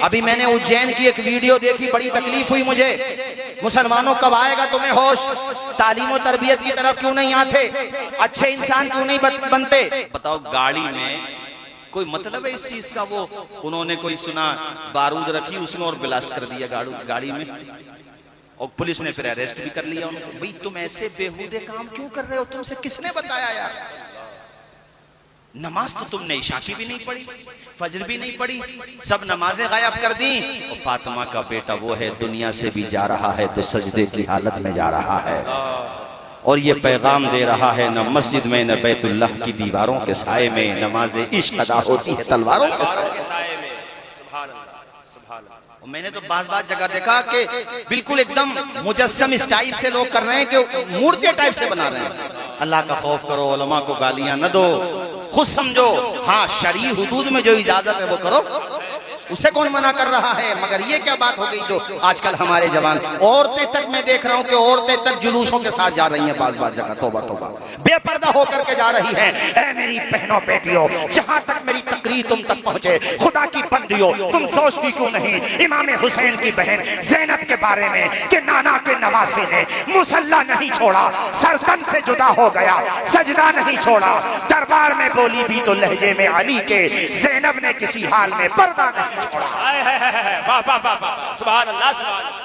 अभी मैंने उज्जैन की एक वीडियो देखी, बड़ी तकलीफ हुई मुझे। मुसलमानों कब आएगा तुम्हें होश? तालीम और तरबियत की तरफ क्यों नहीं आते? अच्छे इंसान क्यों नहीं बनते? बताओ, गाड़ी में कोई मतलब है इस चीज का? वो उन्होंने कोई सुना बारूद रखी उसमें और ब्लास्ट कर दिया गाड़ी में, और पुलिस ने फिर अरेस्ट भी कर लिया उनको। भाई तुम ऐसे बेहूदे काम क्यों कर रहे हो? तुमसे किसने बताया यार? नमाज तो तुमने इशा की भी नहीं पढ़ी, फजर भी नहीं पढ़ी, सब नमाजें गायब कर दी। और फातिमा का बेटा वो है, दुनिया से भी जा रहा है तो सजदे की हालत में जा रहा है, और ये पैगाम दे रहा है न मस्जिद में न बैतुल्लाह की दीवारों के साए में नमाज इश्क अदा होती है तलवारों के साए में। सुभान अल्लाह, सुभान अल्लाह। मैंने तो बाज जगह देखा कि बिल्कुल एकदम मुजस्सम इस टाइप से लोग कर रहे हैं कि मूर्ति टाइप से बना रहे हैं। अल्लाह का खौफ करो, उलमा को गालियां न दो, खुद समझो। हाँ, शरई हुदूद में जो इजाजत है वो करो, उसे कौन मना कर रहा है? मगर ये क्या बात हो गई जो आजकल हमारे जवान, औरतें तक मैं देख रहा हूं कि औरतें तक जुलूसों के साथ जा रही हैं बाज जगह, तौबा तौबा, बेपर्दा होकर के जा रही हैं। ऐ मेरी बहनों बेटियों, जहां तक मेरी तकरीर तुम तक पहुंचे, खुदा की बंदियों, तुम सोचती क्यों नहीं इमाम हुसैन की बहन ज़ैनब के बारे में कि नाना के नवासे ने मुसल्ला नहीं छोड़ा, सरतन से जुदा हो गया, सजदा नहीं छोड़ा, दरबार में बोली भी तो लहजे में अली के, ज़ैनब ने किसी हाल में पर्दा नहीं छोड़ा। सुभान अल्लाह, सुभान अल्लाह।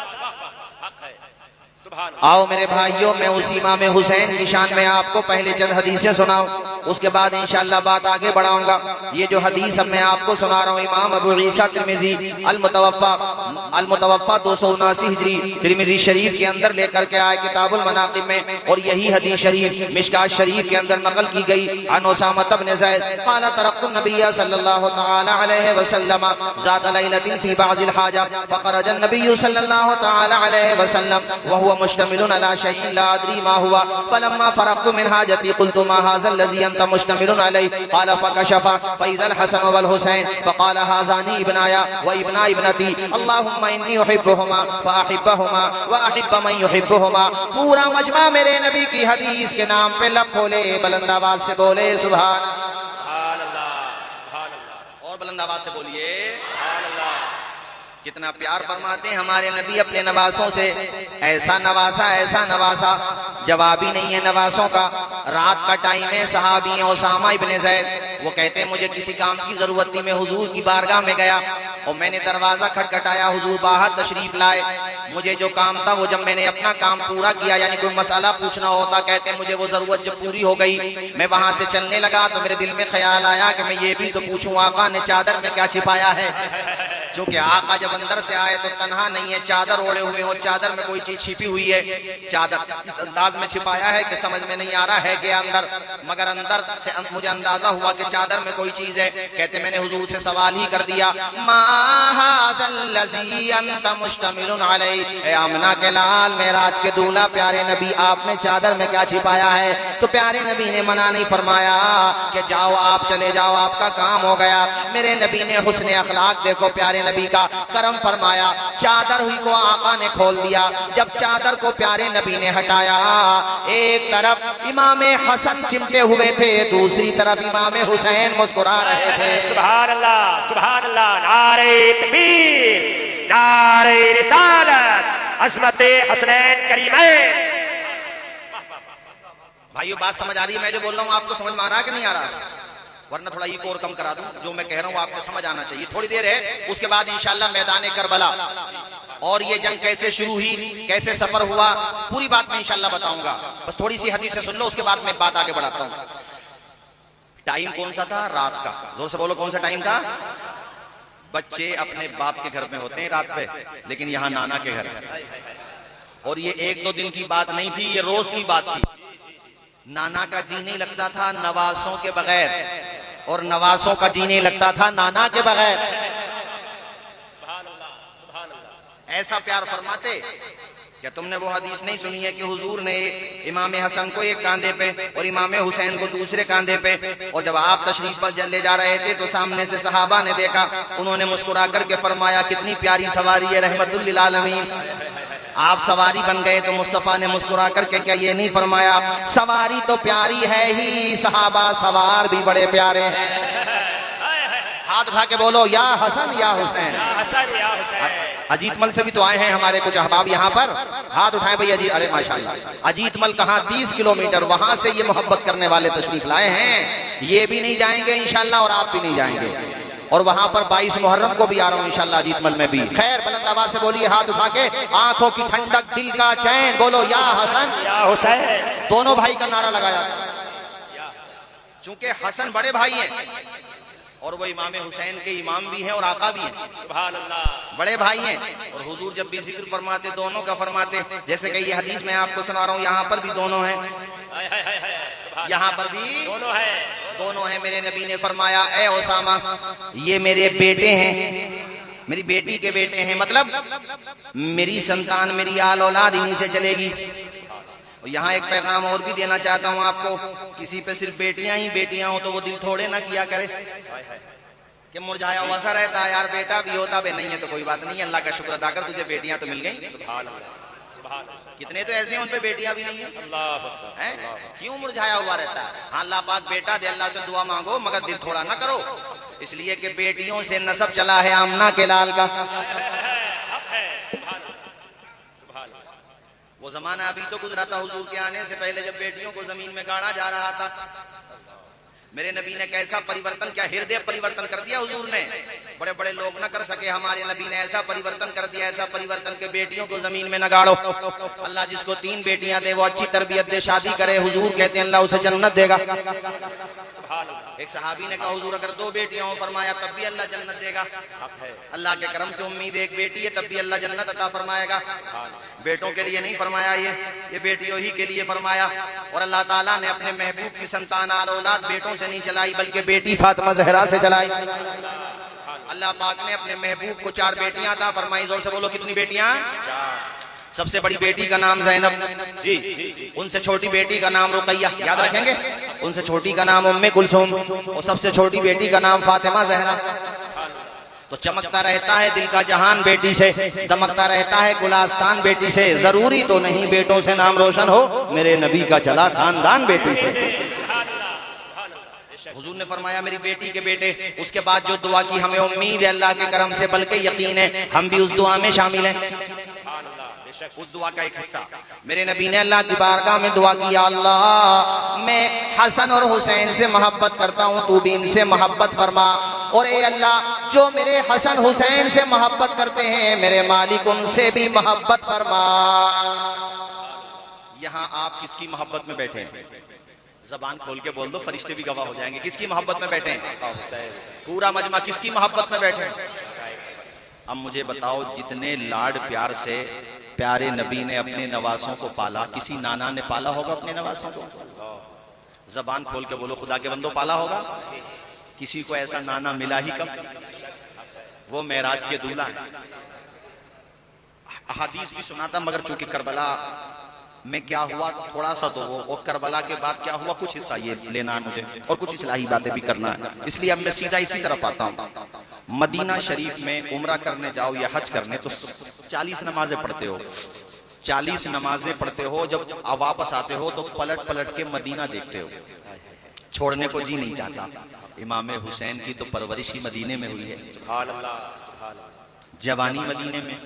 आओ मेरे भाइयों, मैं उस इमाम हुसैन की शान में आपको पहले चंद हदीसें सुनाऊं, उसके बाद इंशाअल्लाह बात आगे बढ़ाऊंगा। ये जो हदीस अब मैं आपको सुना रहा हूँ, इमाम अबू ईसा तिर्मिज़ी अल-मुतवफ़्फ़ा 279 हिजरी तिर्मिज़ी शरीफ के अंदर लेकर के आए किताबुल मनाक़िब में, और यही हदीस शरीफ मिशकात शरीफ के अंदर नकल की गई। अन उसामा इब्न ज़ैद क़ाल तरक़्तु नबिय्य सल्लल्लाहु तआला अलैहि वसल्लम ज़ात लैलतिन फ़ी बअज़िल हाजा फ़ख़रज अन-नबिय्यु सल्लल्लाहु तआला अलैहि वसल्लम व हुवा मुश्तमिलुन अला शैइन ला अदरी मा हुवा फलम्मा फ़रग़्तु मिन हाजती क़ुल्तु मा हाज़ा लज़ी अंत मुश्तमिलुन अलैहि क़ाल फ़कशफ़ फ़इज़ल हसन वल हुसैन फ़क़ाल हाज़ानी इब्नाया व इब्ना इब्नती अल्लाहुम्मा इन्नी उहिब्बुहुमा फ़अहिब्बहुमा व अहिब्ब मन युहिब्बुहुमा। पूरा मजमा मेरे नबी की हदीस के नाम पे लब खोले, बुलंद आवाज से बोले सुभान अल्लाह, सुभान अल्लाह, और बुलंद आवाज से बोलिए सुभान अल्लाह। कितना प्यार फरमाते हैं हमारे नबी अपने नवासों से। ऐसा नवासा, ऐसा नवासा, जवाब ही नहीं है नवासों का। रात का टाइम है, सहाबी हैं उसामा इब्न ज़ैद, वो कहते हैं मुझे किसी काम की जरूरत थी, मैं हुजूर की बारगाह में गया और मैंने दरवाजा खटखटाया, हुजूर बाहर तशरीफ लाए। मुझे जो काम था वो जब मैंने अपना काम पूरा किया, यानी कोई मसाला पूछना होता, कहते मुझे वो जरूरत जब पूरी हो गई, मैं वहां से चलने लगा तो मेरे दिल में ख्याल आया कि मैं ये भी तो पूछूं आका ने चादर में क्या छिपाया है। क्योंकि आका जब अंदर से आए तो तन्हा नहीं है, चादर ओढ़े हुए हो, चादर में कोई चीज छिपी हुई है। चादर इस अंदाज में छिपाया है कि समझ में नहीं आ रहा है कि अंदर, मगर अंदर से मुझे अंदाजा हुआ कि चादर में कोई चीज है। कहते मैंने हुजूर से सवाल ही कर दिया, मा हाज़ल लज़ी अंत मुश्तमिलुन अलैहि, ए आमना के लाल, मेराज के दूल्हा प्यारे नबी, आपने चादर में क्या छिपाया है? तो प्यारे नबी ने मना नहीं फरमाया कि जाओ आप चले जाओ, आपका काम हो गया। मेरे नबी ने हुस्न अखलाक देखो, प्यारे नबी का करम फरमाया, चादर हुई को आका ने खोल दिया। जब चादर को प्यारे नबी ने हटाया, एक तरफ इमाम हसन चिमटे हुए थे, दूसरी तरफ इमाम हुसैन मुस्कुरा रहे थे। सुभान अल्लाह, सुभान अल्लाह, नारे तकबीर, नारे रिसालत, अज़मत हसनैन करीमैन। भाइयों बात समझ आ रही है? मैं जो बोल रहा हूँ आपको समझ में आ रहा है कि नहीं आ रहा? वरना थोड़ा इको और कम करा दूं, जो मैं कह रहा हूँ आपको समझ आना चाहिए। थोड़ी देर है, उसके बाद इंशाअल्लाह मैदान करबला और ये जंग कैसे शुरू हुई, कैसे सफर हुआ, पूरी बात मैं इंशाअल्लाह बताऊंगा। बस थोड़ी सी हदीस से सुन लो, उसके बाद मैं बात आगे बढ़ाता हूँ। टाइम कौन सा था? रात का। जोर से बोलो, कौन सा टाइम था? बच्चे अपने बाप के घर में होते हैं रात पे, लेकिन यहाँ नाना के घर। और ये एक दो दिन की बात नहीं थी, ये रोज की बात थी। नाना का जी नहीं लगता था नवासों के बगैर, और नवासों का जी नहीं लगता था नाना के बगैर। ऐसा प्यार फरमाते। क्या तुमने वो हदीस नहीं सुनी है कि हुजूर ने इमाम हसन को एक कांधे पे और इमाम हुसैन को दूसरे कांधे पे, और जब आप तशरीफ पर ले जा रहे थे तो सामने से सहाबा ने देखा, उन्होंने मुस्कुरा करके फरमाया कितनी प्यारी सवारी है रहमतुल लिल आलमीन। आप सवारी बन गए तो मुस्तफा ने मुस्कुरा करके क्या ये नहीं फरमाया, सवारी तो प्यारी है ही, सहाबा सवार भी बड़े प्यारे हैं। हाथ उठा के बोलो या हसन या हुसैन। या हसन या हुसैन। अजीत मल से भी तो आए हैं हमारे कुछ अहबाब यहाँ पर, हाथ उठाए भैया जी। अरे माशाल्लाह, अजीत मल कहाँ 30 किलोमीटर, वहां से ये मोहब्बत करने वाले तशरीफ लाए हैं। ये भी नहीं जाएंगे इंशाल्लाह और आप भी नहीं जाएंगे। और वहां पर 22 मुहर्रम को भी आ रहा हूँ इंशाल्लाह अजीत मल में भी। खैर बुलंद आवाज से बोलिए हाथ उठा के, आंखों की ठंडक दिल का चैन, बोलो या हसन या हुसैन। दोनों भाई का नारा लगाया। चूंकि हसन बड़े भाई हैं और वो इमाम हुसैन के इमाम भी हैं और आका भी हैं, सुभान अल्लाह। बड़े भाई हैं। और हुजूर जब भी जिक्र फरमाते दोनों का फरमाते, जैसे कि ये हदीस मैं आपको सुना रहा हूँ, यहाँ पर भी दोनों हैं, यहाँ पर भी दोनों है, दोनों हैं। मेरे नबी ने फरमाया, ए ओसामा ये मेरे बेटे हैं, मेरी बेटी के बेटे हैं, मतलब मेरी संतान, मेरी आल औलाद इन्हीं से चलेगी। और यहाँ एक पैगाम और भी देना चाहता हूँ आपको, किसी पे सिर्फ बेटियां ही बेटियां हो तो वो दिल थोड़े ना किया करे कि मुरझाया हुआ सा रहता है, यार बेटा भी होता बे, नहीं है तो कोई बात नहीं, अल्लाह का शुक्र अदा कर, तुझे बेटियां तो मिल गई। सुभान अल्लाह, सुभान अल्लाह। कितने तो ऐसे हैं उन पे बेटियां भी नहीं है, अल्लाह अकबर, हैं? क्यों मुरझाया हुआ रहता है? हाँ, अल्लाह पाक बेटा दे, अल्लाह से दुआ मांगो, मगर दिल थोड़ा ना करो, इसलिए कि बेटियों से नसब चला है आमना के लाल का। वो जमाना अभी तो गुजरा था हुजूर के आने से पहले, जब बेटियों को जमीन में गाड़ा जा रहा था। मेरे नबी ने कैसा परिवर्तन, क्या हृदय परिवर्तन कर दिया हुजूर ने, बड़े बड़े लोग न कर सके, हमारे नबी ने ऐसा परिवर्तन कर दिया, ऐसा परिवर्तन के बेटियों को जमीन में न गाड़ो। अल्लाह जिसको 3 बेटियां दे वो अच्छी तरबियत दे, शादी करे, हुजूर कहते हैं अल्लाह उसे जन्नत देगा। एक सहाबी ने कहा हुजूर अगर 2 बेटियां हो, फरमाया तब भी अल्लाह जन्नत देगा। अल्लाह के करम से उम्मीद एक बेटी है तब भी अल्लाह जन्नत अता फरमाएगा। बेटों के लिए नहीं फरमाया, ये बेटियों ही के लिए फरमाया। और अल्लाह ताला ने अपने महबूब की संतान आल औलाद बेटों से नहीं चलाई, बल्कि बेटी फातिमा ज़हरा से चलाई। अल्लाह पाक ने अपने महबूब को 4 बेटियां अता फरमाई। जोर से बोलो कितनी बेटियां? 4। सबसे बड़ी बेटी का नाम ज़ैनब, जी जी। उनसे छोटी बेटी का नाम रुकैया, याद रखेंगे, उनसे छोटी का नाम उम्मे कुलसूम, और सबसे छोटी बेटी का नाम फातिमा ज़हरा। तो चमकता रहता है दिल का जहान बेटी से, दमकता रहता है गुलास्तान बेटी से। जरूरी तो नहीं बेटों से नाम रोशन हो, मेरे नबी का चला खानदान बेटी से। हुजूर ने फरमाया मेरी बेटी के बेटे। उसके बाद जो दुआ की, हमें उम्मीद है अल्लाह के करम से, बल्कि यकीन है हम भी उस दुआ में शामिल हैं। उस दुआ का एक हिस्सा मेरे नबी ने अल्लाह की बारगाह में दुआ की, अल्लाह मैं हसन और हुसैन से मोहब्बत करता हूँ, तू भी इनसे मोहब्बत फरमा। और ए अल्लाह जो मेरे हसन हुसैन से मोहब्बत करते हैं, मेरे मालिक उनसे भी मोहब्बत फरमा। यहाँ आप किसकी मोहब्बत में बैठे हैं? जबान खोल के बोल दो, फरिश्ते भी गवाह हो जाएंगे। किसकी मोहब्बत में बैठे हैं? पूरा मजमा किसकी मोहब्बत में बैठे हैं? अब मुझे बताओ, जितने लाड प्यार से प्यारे नबी ने अपने नवासों को पाला, किसी नाना ने पाला होगा अपने नवासों को? जबान खोल के बोलो, खुदा के बंदो पाला होगा? किसी को ऐसा नाना मिला ही कब? वो मेराज के दूल्हा है। अहादीस भी सुनाता, मगर चूंकि करबला में क्या हुआ थोड़ा सा तो वो, और करबला के बाद क्या हुआ कुछ हिस्सा ये लेना है मुझे, और कुछ इस्लाही बातें भी करना है, इसलिए अब मैं सीधा इसी तरफ आता हूँ। मदीना शरीफ में उम्रा करने जाओ या हज करने तो 40 नमाजें पढ़ते हो, 40 नमाजें पढ़ते हो, जब वापस आते हो तो पलट पलट के मदीना देखते हो, छोड़ने को जी नहीं चाहता। इमाम हुसैन की तो परवरिश ही मदीने में हुई है, सुभान अल्लाह, सुभान अल्लाह। जवानी मदीने में,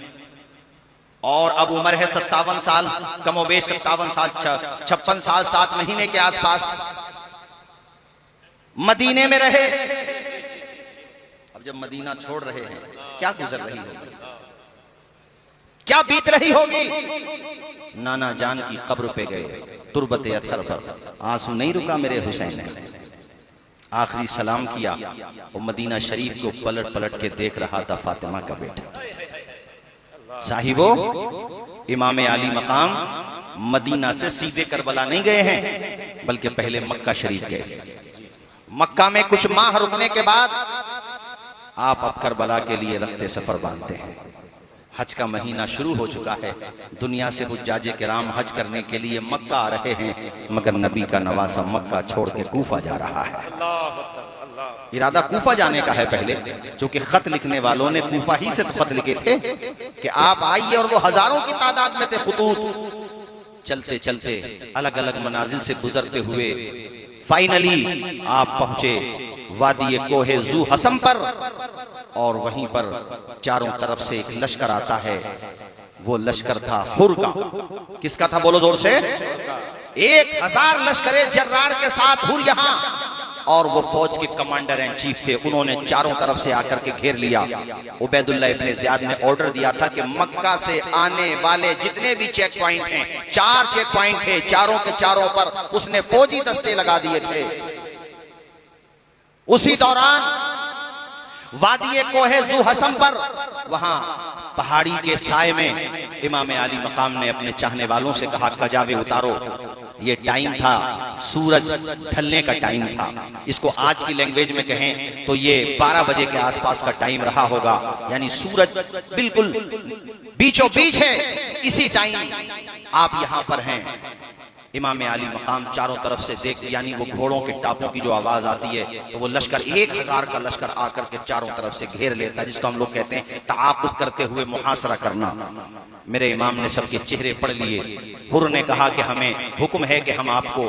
और अब उम्र है 57 साल, कमोबेश 57 साल, 56 साल 7 महीने के आसपास मदीने में रहे। अब जब मदीना छोड़ रहे हैं, क्या गुजर रही होगी, क्या बीत रही होगी? नाना जान की कब्र पे गए, तुरबत अथर पर आंसू नहीं रुका मेरे हुसैन ने, आखिरी सलाम किया और मदीना शरीफ को पलट पलट के देख रहा था फातिमा का बेटा। साहिबो, इमाम आली मकाम मदीना से सीधे करबला नहीं गए हैं, बल्कि पहले मक्का शरीफ गए। मक्का में कुछ माह रुकने के बाद आप अब करबला के लिए रखते सफर बांधते हैं। हज का महीना शुरू हो चुका है, दुनिया से हुज्जाजे किराम हज करने के लिए मक्का आ रहे हैं, मगर नबी का नवासा मक्का छोड़ के कूफा जा रहा है। इरादा कूफा जाने का है पहले, क्योंकि खत लिखने वालों ने कूफा ही से तो खत लिखे थे कि आप आइए, और वो हजारों की तादाद में थे खुतूत। चलते चलते अलग अलग मनाजिल से गुजरते हुए फाइनली आप पहुंचे वादी कोहे जू हसम पर, और वहीं पर चारों तरफ से एक लश्कर आता है। वो लश्कर था हुर का। किसका था बोलो जोर से? 1000 लश्करे जर्रार के साथ हुर यहां, और वो फौज के कमांडर इन चीफ थे। उन्होंने चारों तरफ से आकर के घेर लिया। उबैदुल्लाह इब्ने ज़ियाद ने ऑर्डर दिया था कि मक्का से आने वाले जितने भी चेक पॉइंट हैं, 4 चेक पॉइंट थे, चारों के चारों पर उसने फौजी दस्ते लगा दिए थे। उसी दौरान वादी कोहे जू हसम पर, वहां पहाड़ी के साए में इमाम आली मकाम ने अपने चाहने वालों से कहा कजावे उतारो। ये टाइम था, सूरज ढलने का टाइम था। इसको आज की लैंग्वेज में कहें तो ये 12 बजे के आसपास का टाइम रहा होगा, यानी सूरज बिल्कुल बीचों बीच है। इसी टाइम आप यहां पर हैं। इमाम आली मकाम चारों तरफ से देख, यानी वो घोड़ों के टापों की जो आवाज आती है, तो वो लश्कर 1000 का लश्कर आकर के चारों तरफ से घेर लेता है, जिसको हम लोग कहते हैं ताक़ुब करते हुए मुहासरा करना। मेरे इमाम ने सबके चेहरे पढ़ लिए। हुर ने कहा कि हमें हुक्म है कि हम आपको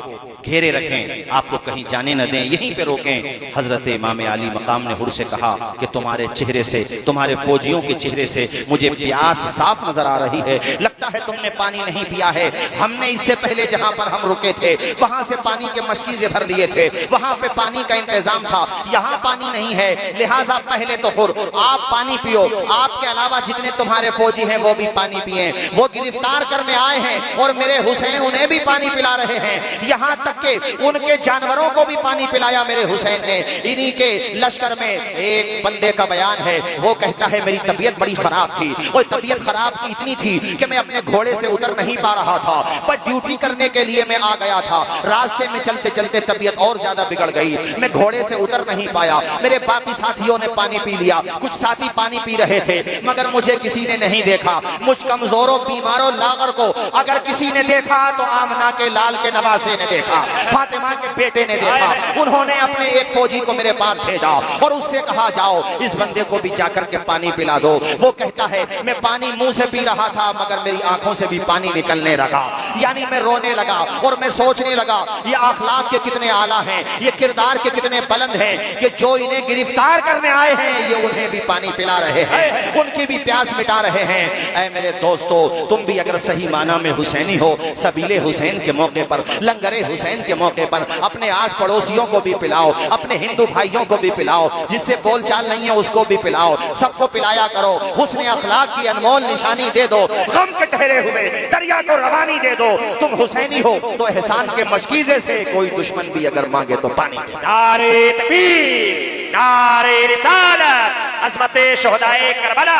घेरे रखें, आपको कहीं जाने न दें, यहीं पे रोकें। हजरत इमाम आली मकाम ने हुर से कहा कि तुम्हारे चेहरे से, तुम्हारे फौजियों के चेहरे से मुझे प्यास साफ नजर आ रही है। लगता है तुमने पानी नहीं पिया है। हमने इससे पहले जहां पर हम रुके थे वहां से पानी के मशकीज़े भर लिए थे, वहां पे पानी का इंतजाम था। यहाँ पानी नहीं है, लिहाजा पहले तो हुर आप पानी पियो, आपके अलावा जितने तुम्हारे फौजी हैं वो भी पानी पिए। वो गिरफ्तार करने आए हैं और मेरे हुसैन उन्हें भी पानी पिला रहे हैं। यहाँ तक के उनके जानवरों को भी पानी पिलाया मेरे हुसैन ने। इन्हीं के लश्कर में एक बंदे का बयान है, वो कहता है मेरी तबीयत बड़ी खराब थी, और तबीयत खराब की इतनी थी कि मैं अपने घोड़े से उतर नहीं पा रहा था, पर ड्यूटी करने के लिए मैं आ गया था। रास्ते में चलते चलते तबीयत और ज्यादा बिगड़ गई, मैं घोड़े से उतर नहीं पाया। मेरे बाकी साथियों ने पानी पी लिया, कुछ साथी पानी पी रहे थे, मगर मुझे किसी ने नहीं देखा। मुझ कमजोरों, बीमारों, लागर को अगर किसी ने देखा तो आमना के लाल के नवासे ने देखा, फातिमा के बेटे ने देखा। उन्होंने अपने एक फौजी को मेरे पास भेजा और उससे कहा जाओ इस बंदे को भी जाकर के पानी पिला दो। वो कहता है मैं पानी मुंह से पी रहा था मगर मेरी आंखों से भी पानी निकलने लगा, यानी मैं रोने लगा और मैं सोचने लगा ये अखलाक के कितने आला हैं, ये किरदार के कितने बुलंद हैं कि जो इन्हें गिरफ्तार करने आए हैं ये उन्हें भी पानी पिला रहे हैं, उनकी भी प्यास मिटा रहे हैं। ऐ मेरे दोस्तों, तुम भी अगर सही माना में हुसैनी हो, सबीले हुसैन के मौके पर, लंगरे हुसैन के मौके पर अपने आस पड़ोसियों को भी पिलाओ, अपने हिंदू भाइयों को भी पिलाओ, जिससे बोलचाल नहीं है उसको भी पिलाओ, सबको पिलाया करो। हुस्न अखलाक की अनमोल निशानी दे दो, गम के ठहरे हुए दरिया को रवानी दे दो। तुम हुसैनी हो तो एहसान के मशकीज़े से कोई दुश्मन भी अगर मांगे तो पानी दे। नारे तकबीर, नारे रिसालत, अज़मते शुहदाए करबला।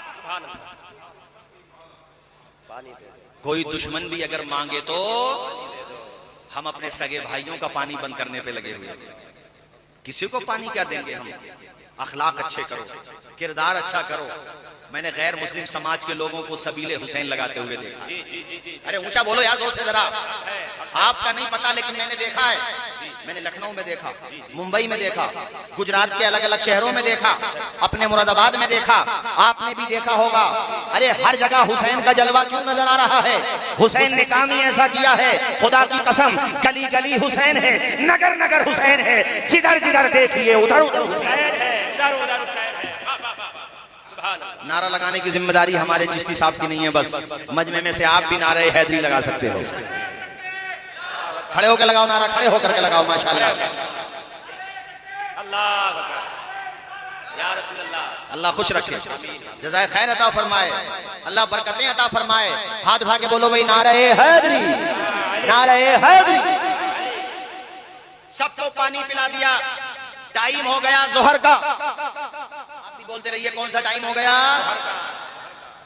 सुभान अल्लाह। पानी दे दो। कोई दुश्मन भी अगर मांगे तो हम अपने सगे भाइयों का पानी बंद करने पे लगे हुए, किसी को पानी क्या देंगे हम? अखलाक अच्छे करो, किरदार अच्छा करो। मैंने गैर मुस्लिम समाज के लोगों को सबीले हुसैन लगाते हुए देखा। जी जी जी जी। अरे ऊंचा बोलो यार, जोर से जरा। आपका नहीं पता लेकिन मैंने देखा है। मैंने लखनऊ में देखा, मुंबई में देखा, गुजरात के अलग अलग शहरों में देखा, अपने मुरादाबाद में देखा, आपने भी देखा होगा। अरे हर जगह हुसैन का जलवा क्यों नजर आ रहा है? हुसैन ने काम ही ऐसा किया है, खुदा की कसम, गली गली हुसैन है, नगर नगर हुसैन है, जिधर जिधर देखिए उधर उधर हुसैन है, उधर उधर हुसैन है। नारा लगाने की जिम्मेदारी हमारे चिश्ती साहब की नहीं है, बस मजमे में से आप भी नारे हैदरी लगा सकते हो। खड़े होकर लगाओ नारा, खड़े होकर के लगाओ। माशाअल्लाह, अल्लाह अकबर, या रसूल अल्लाह। अल्लाह खुश रखे, जज़ाए खैर अता फरमाए, अल्लाह बरकतें अता फरमाए। हाथ उठा के बोलो भाई नारे हैदरी, नारे हैदरी। सबको पानी पिला दिया, टाइम हो गया जोहर का। आप भी बोलते रहिए कौन सा टाइम हो गया?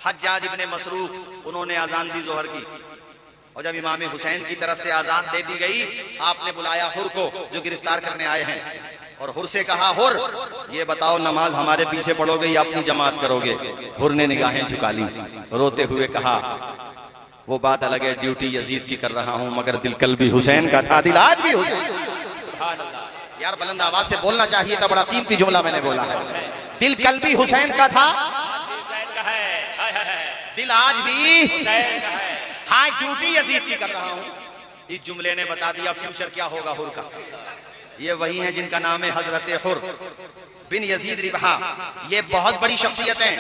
हज्जाज इब्ने मसरूफ उन्होंने अजान दी जोहर की, और जब इमाम हुसैन की तरफ से आजान दे दी गई, आपने बुलाया हुर को जो गिरफ्तार करने आए हैं, और हुर से कहा हुर ये बताओ नमाज हमारे पीछे पढ़ोगे या अपनी जमात करोगे? हुर ने निगाहें झुका ली, रोते हुए कहा वो बात अलग है, ड्यूटी यजीद की कर रहा हूं, मगर दिल कल भी हुसैन का था, दिल आज भी हुसैन। सुभान अल्लाह। यार बुलंद आवाज से बोलना चाहिए था, बड़ा कीमती जुमला मैंने बोला है। दिल कल भी हुसैन का था, हुसैन का है, हाय हाय हाय, दिल आज भी हुसैन का है। हाँ ड्यूटी यजीद की कर रहा हूं। इस जुमले ने बता दिया फ्यूचर क्या होगा हुर का। ये वही हैं जिनका नाम है हजरत हुर बिन यजीद रिबहा। ये बहुत बड़ी शख्सियत हैं।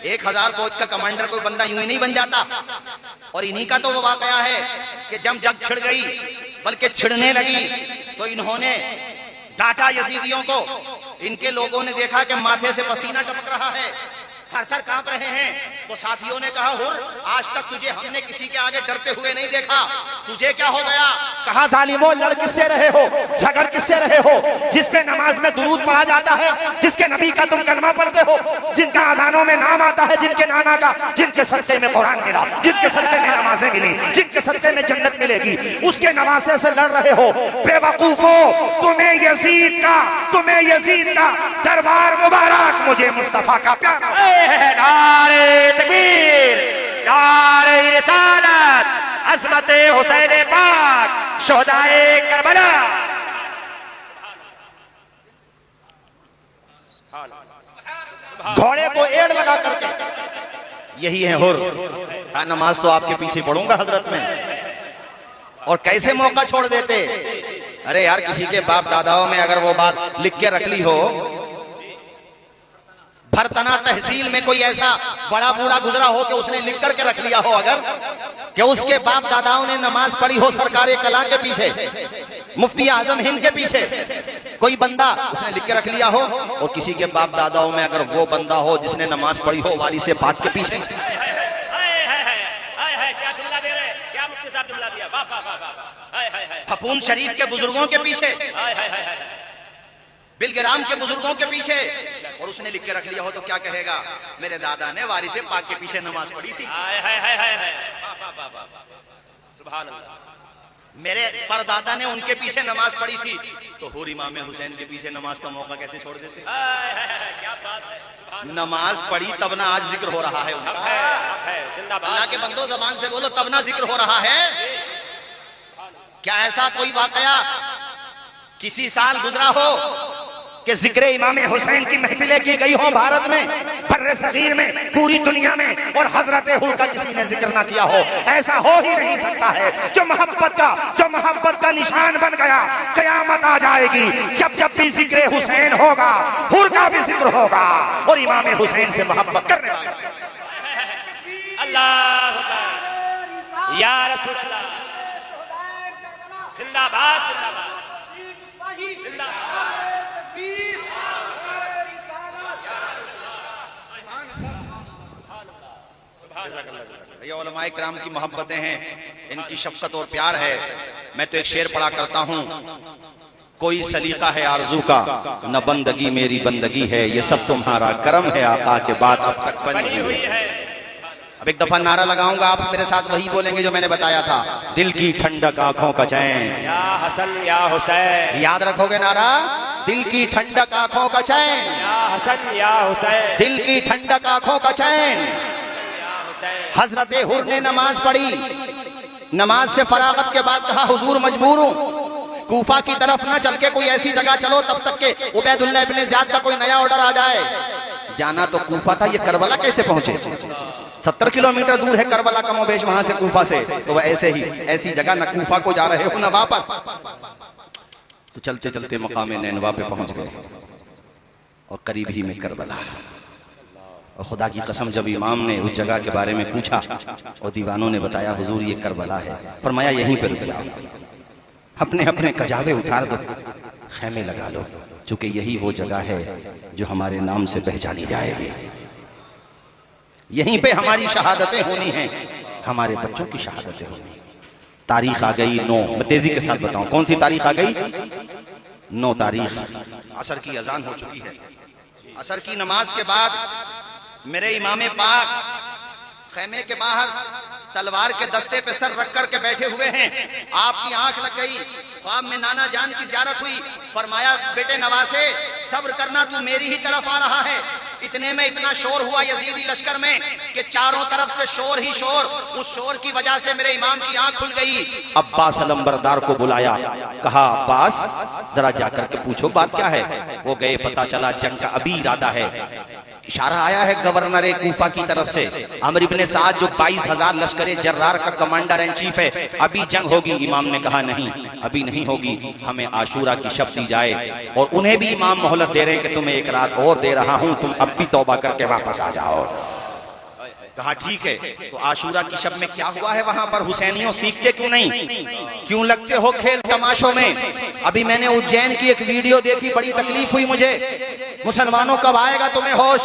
1000 फौज का कमांडर कोई बंदा यूं ही नहीं बन जाता। और इन्हीं का तो वो वाकया है कि जब जंग छिड़ गई, बल्कि छिड़ने लगी, तो इन्होंने डांटा यजीदियों को। इनके लोगों ने देखा कि माथे से पसीना टपक रहा है, थर-थर कांप रहे हैं, तो साथियों ने कहा, हुर, आज तक तुझे हमने किसी के आगे डरते हुए नहीं देखा, तुझे क्या हो गया? कहा, जालिमो, लड़ किससे रहे हो, झगड़ किससे रहे हो? जिस पे नमाज में दुरूद पढ़ा जाता है, जिसके नबी का तुम कलमा पढ़ते हो, जिनका अजानों में नाम आता है, जिनके नाना का, जिनके सदके में कुरान मिला, जिनके सदके में नमाजें मिली, जिनके सदके में जन्नत मिलेगी, उसके नवासे से लड़ रहे हो। बेवकूफो, तुम्हें यजीद का दरबार मुबारक, मुझे मुस्तफा का प्यार। नारे तकबीर, नारे रिसालत, अज़मत हुसैन पाक, शोहदाए करबला। घोड़े को एड़ लगा करके, यही है हुर। कहा, नमाज तो आपके पीछे पढ़ूंगा हजरत में। और कैसे मौका छोड़ देते। अरे यार, किसी के बाप दादाओं में अगर वो बात लिख के रख ली हो, भरतना तहसील में कोई ऐसा बड़ा बूढ़ा गुजरा हो कि उसने लिख करके रख लिया हो, अगर कि उसके बाप दादाओं ने नमाज पढ़ी हो सरकारे कला के पीछे, मुफ्ती आजम हिंद के पीछे, कोई बंदा उसने लिख के रख लिया हो, और किसी के बाप दादाओं में अगर वो बंदा हो जिसने नमाज पढ़ी हो वाली से बात के पीछे, क्या जुमला दे रहे, क्या मुफ्ती साहब जुमला दिया, वाह वाह वाह वाह। फपून शरीफ के बुजुर्गों के पीछे, बिलग्राम के बुजुर्गों के पीछे, और उसने लिख के रख लिया हो तो क्या कहेगा? मेरे दादा ने वारिसे पाक के पीछे नमाज पढ़ी थी, सुभान अल्लाह। मेरे परदादा ने उनके पीछे नमाज पढ़ी थी, तो हुर इमाम हुसैन के पीछे नमाज का मौका कैसे छोड़ देते? क्या बात है, सुभान अल्लाह। नमाज पढ़ी तब ना आज जिक्र हो रहा है उनका। हक है, जिंदाबाद। अल्लाह के बंदो, जबान से बोलो, तब ना जिक्र हो रहा है। क्या ऐसा कोई वाकया किसी साल गुजरा हो कि जिक्र इमाम हुसैन की महफिलें की गई हो भारत में, बर्रे सगीर में, पूरी दुनिया में, और हजरत हुर का किसी ने जिक्र ना किया हो? ऐसा हो ही नहीं सकता है। जो मोहब्बत का निशान बन गया, कयामत आ जाएगी जब जब भी जिक्र हुसैन होगा, हुर का भी जिक्र होगा, और इमाम हुसैन से मोहब्बत करने वाला। अल्लाह या रसूल अल्लाह, जिंदाबाद जिंदाबाद जिंदाबाद। ये उलमाए किराम की मोहब्बतें हैं, इनकी शफकत और प्यार है। मैं तो एक शेर पढ़ा करता हूँ, कोई सलीका है आरजू का, न बंदगी मेरी बंदगी है, ये सब तुम्हारा करम है आका के बाद अब तक बनी हुई है। अब एक दफा नारा लगाऊंगा, आप मेरे साथ वही बोलेंगे जो मैंने बताया था, दिल की ठंडक आंखों का चैन, या हसन या हुसैन। याद रखोगे नारा? दिल की ठंडक आंखों का चैन, या हसन या हुसैन। दिल की ठंडक आंखों का चैन। हजरत हुर ने नमाज पढ़ी, नमाज से फरागत के बाद कहा, हुजूर मजबूर हूं, कूफा की तरफ ना चल के कोई ऐसी जगह चलो तब तक के उबैदुल्लाह इब्ने ज़ियाद का कोई नया ऑर्डर आ जाए। जाना तो कूफा था, ये करबला कैसे पहुंचे? 70 किलोमीटर दूर है करबला का मोबेश वहां से, कूफा से। तो वह ऐसे ही ऐसी जगह, न कूफा को जा रहे हो न वापस, तो चलते चलते मकाम नैनवा पे पहुंच गए, और करीब ही में करबला। और खुदा की कसम, जब इमाम ने उस जगह के बारे में पूछा और दीवानों ने बताया, हुजूर ये करबला है, फरमाया यहीं पर रुक जाओ, अपने अपने कजावे उतार दो, खेमे लगा लो, चूंकि यही वो जगह है जो हमारे नाम से पहचानी जाएगी। यहीं पे हमारी शहादतें होनी हैं, हमारे बच्चों की शहादतें होनी। तारीख आ गई 9, मैं तेजी के साथ बताऊं कौन सी तारीख आ गई? 9 तारीख, असर की अजान हो चुकी है। असर की नमाज के बाद मेरे इमाम पाक खेमे के बाहर तलवार के दस्ते पे सर रख कर के बैठे हुए हैं। आपकी आंख लग गई, ख्वाब में नाना जान की ज़ियारत हुई, फरमाया बेटे नवासे सब्र करना, तू मेरी ही तरफ आ रहा है। इतने में इतना शोर हुआ यजीदी लश्कर में कि चारों तरफ से शोर ही शोर। उस शोर की वजह से मेरे इमाम की आंख खुल गई। अब्बास अलंबरदार को बुलाया, कहा अब्बास जरा जाकर के पूछो बात क्या है। वो गए, पता चला जंग का अभी इरादा है, इशारा आया है गवर्नर कूफा की तरफ से, अमर इब्ने साद जो 22,000 लश्कर जर्रार का कमांडर इन चीफ है, अभी जंग होगी। इमाम ने कहा नहीं, अभी नहीं होगी, हमें आशूरा की शब दी जाए। और उन्हें भी इमाम मोहलत दे रहे हैं कि तुम्हें एक रात और दे रहा हूं, तुम अब भी तौबा करके वापस आ जाओ। कहा ठीक है। तो आशूरा की शब में क्या हुआ है वहां पर? हुसैनियों सीखते क्यों नहीं? क्यों लगते हो खेल तमाशों में? अभी मैंने उज्जैन की एक वीडियो देखी, बड़ी तकलीफ हुई मुझे। मुसलमानों कब आएगा तुम्हें होश?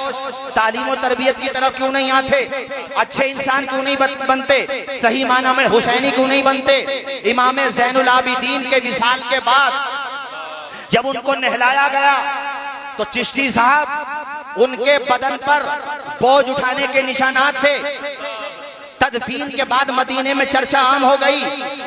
तालीम और तरबियत की तरफ क्यों नहीं आते? अच्छे इंसान क्यों नहीं बनते? सही माना में हुसैनी क्यों नहीं बनते? इमाम ज़ैनुल आबिदीन के विसाल के बाद जब उनको नहलाया गया तो चिश्ती साहब उनके बदन पर बोझ उठाने के निशानात थे। तदफीन के बाद मदीने में चर्चा आम हो गई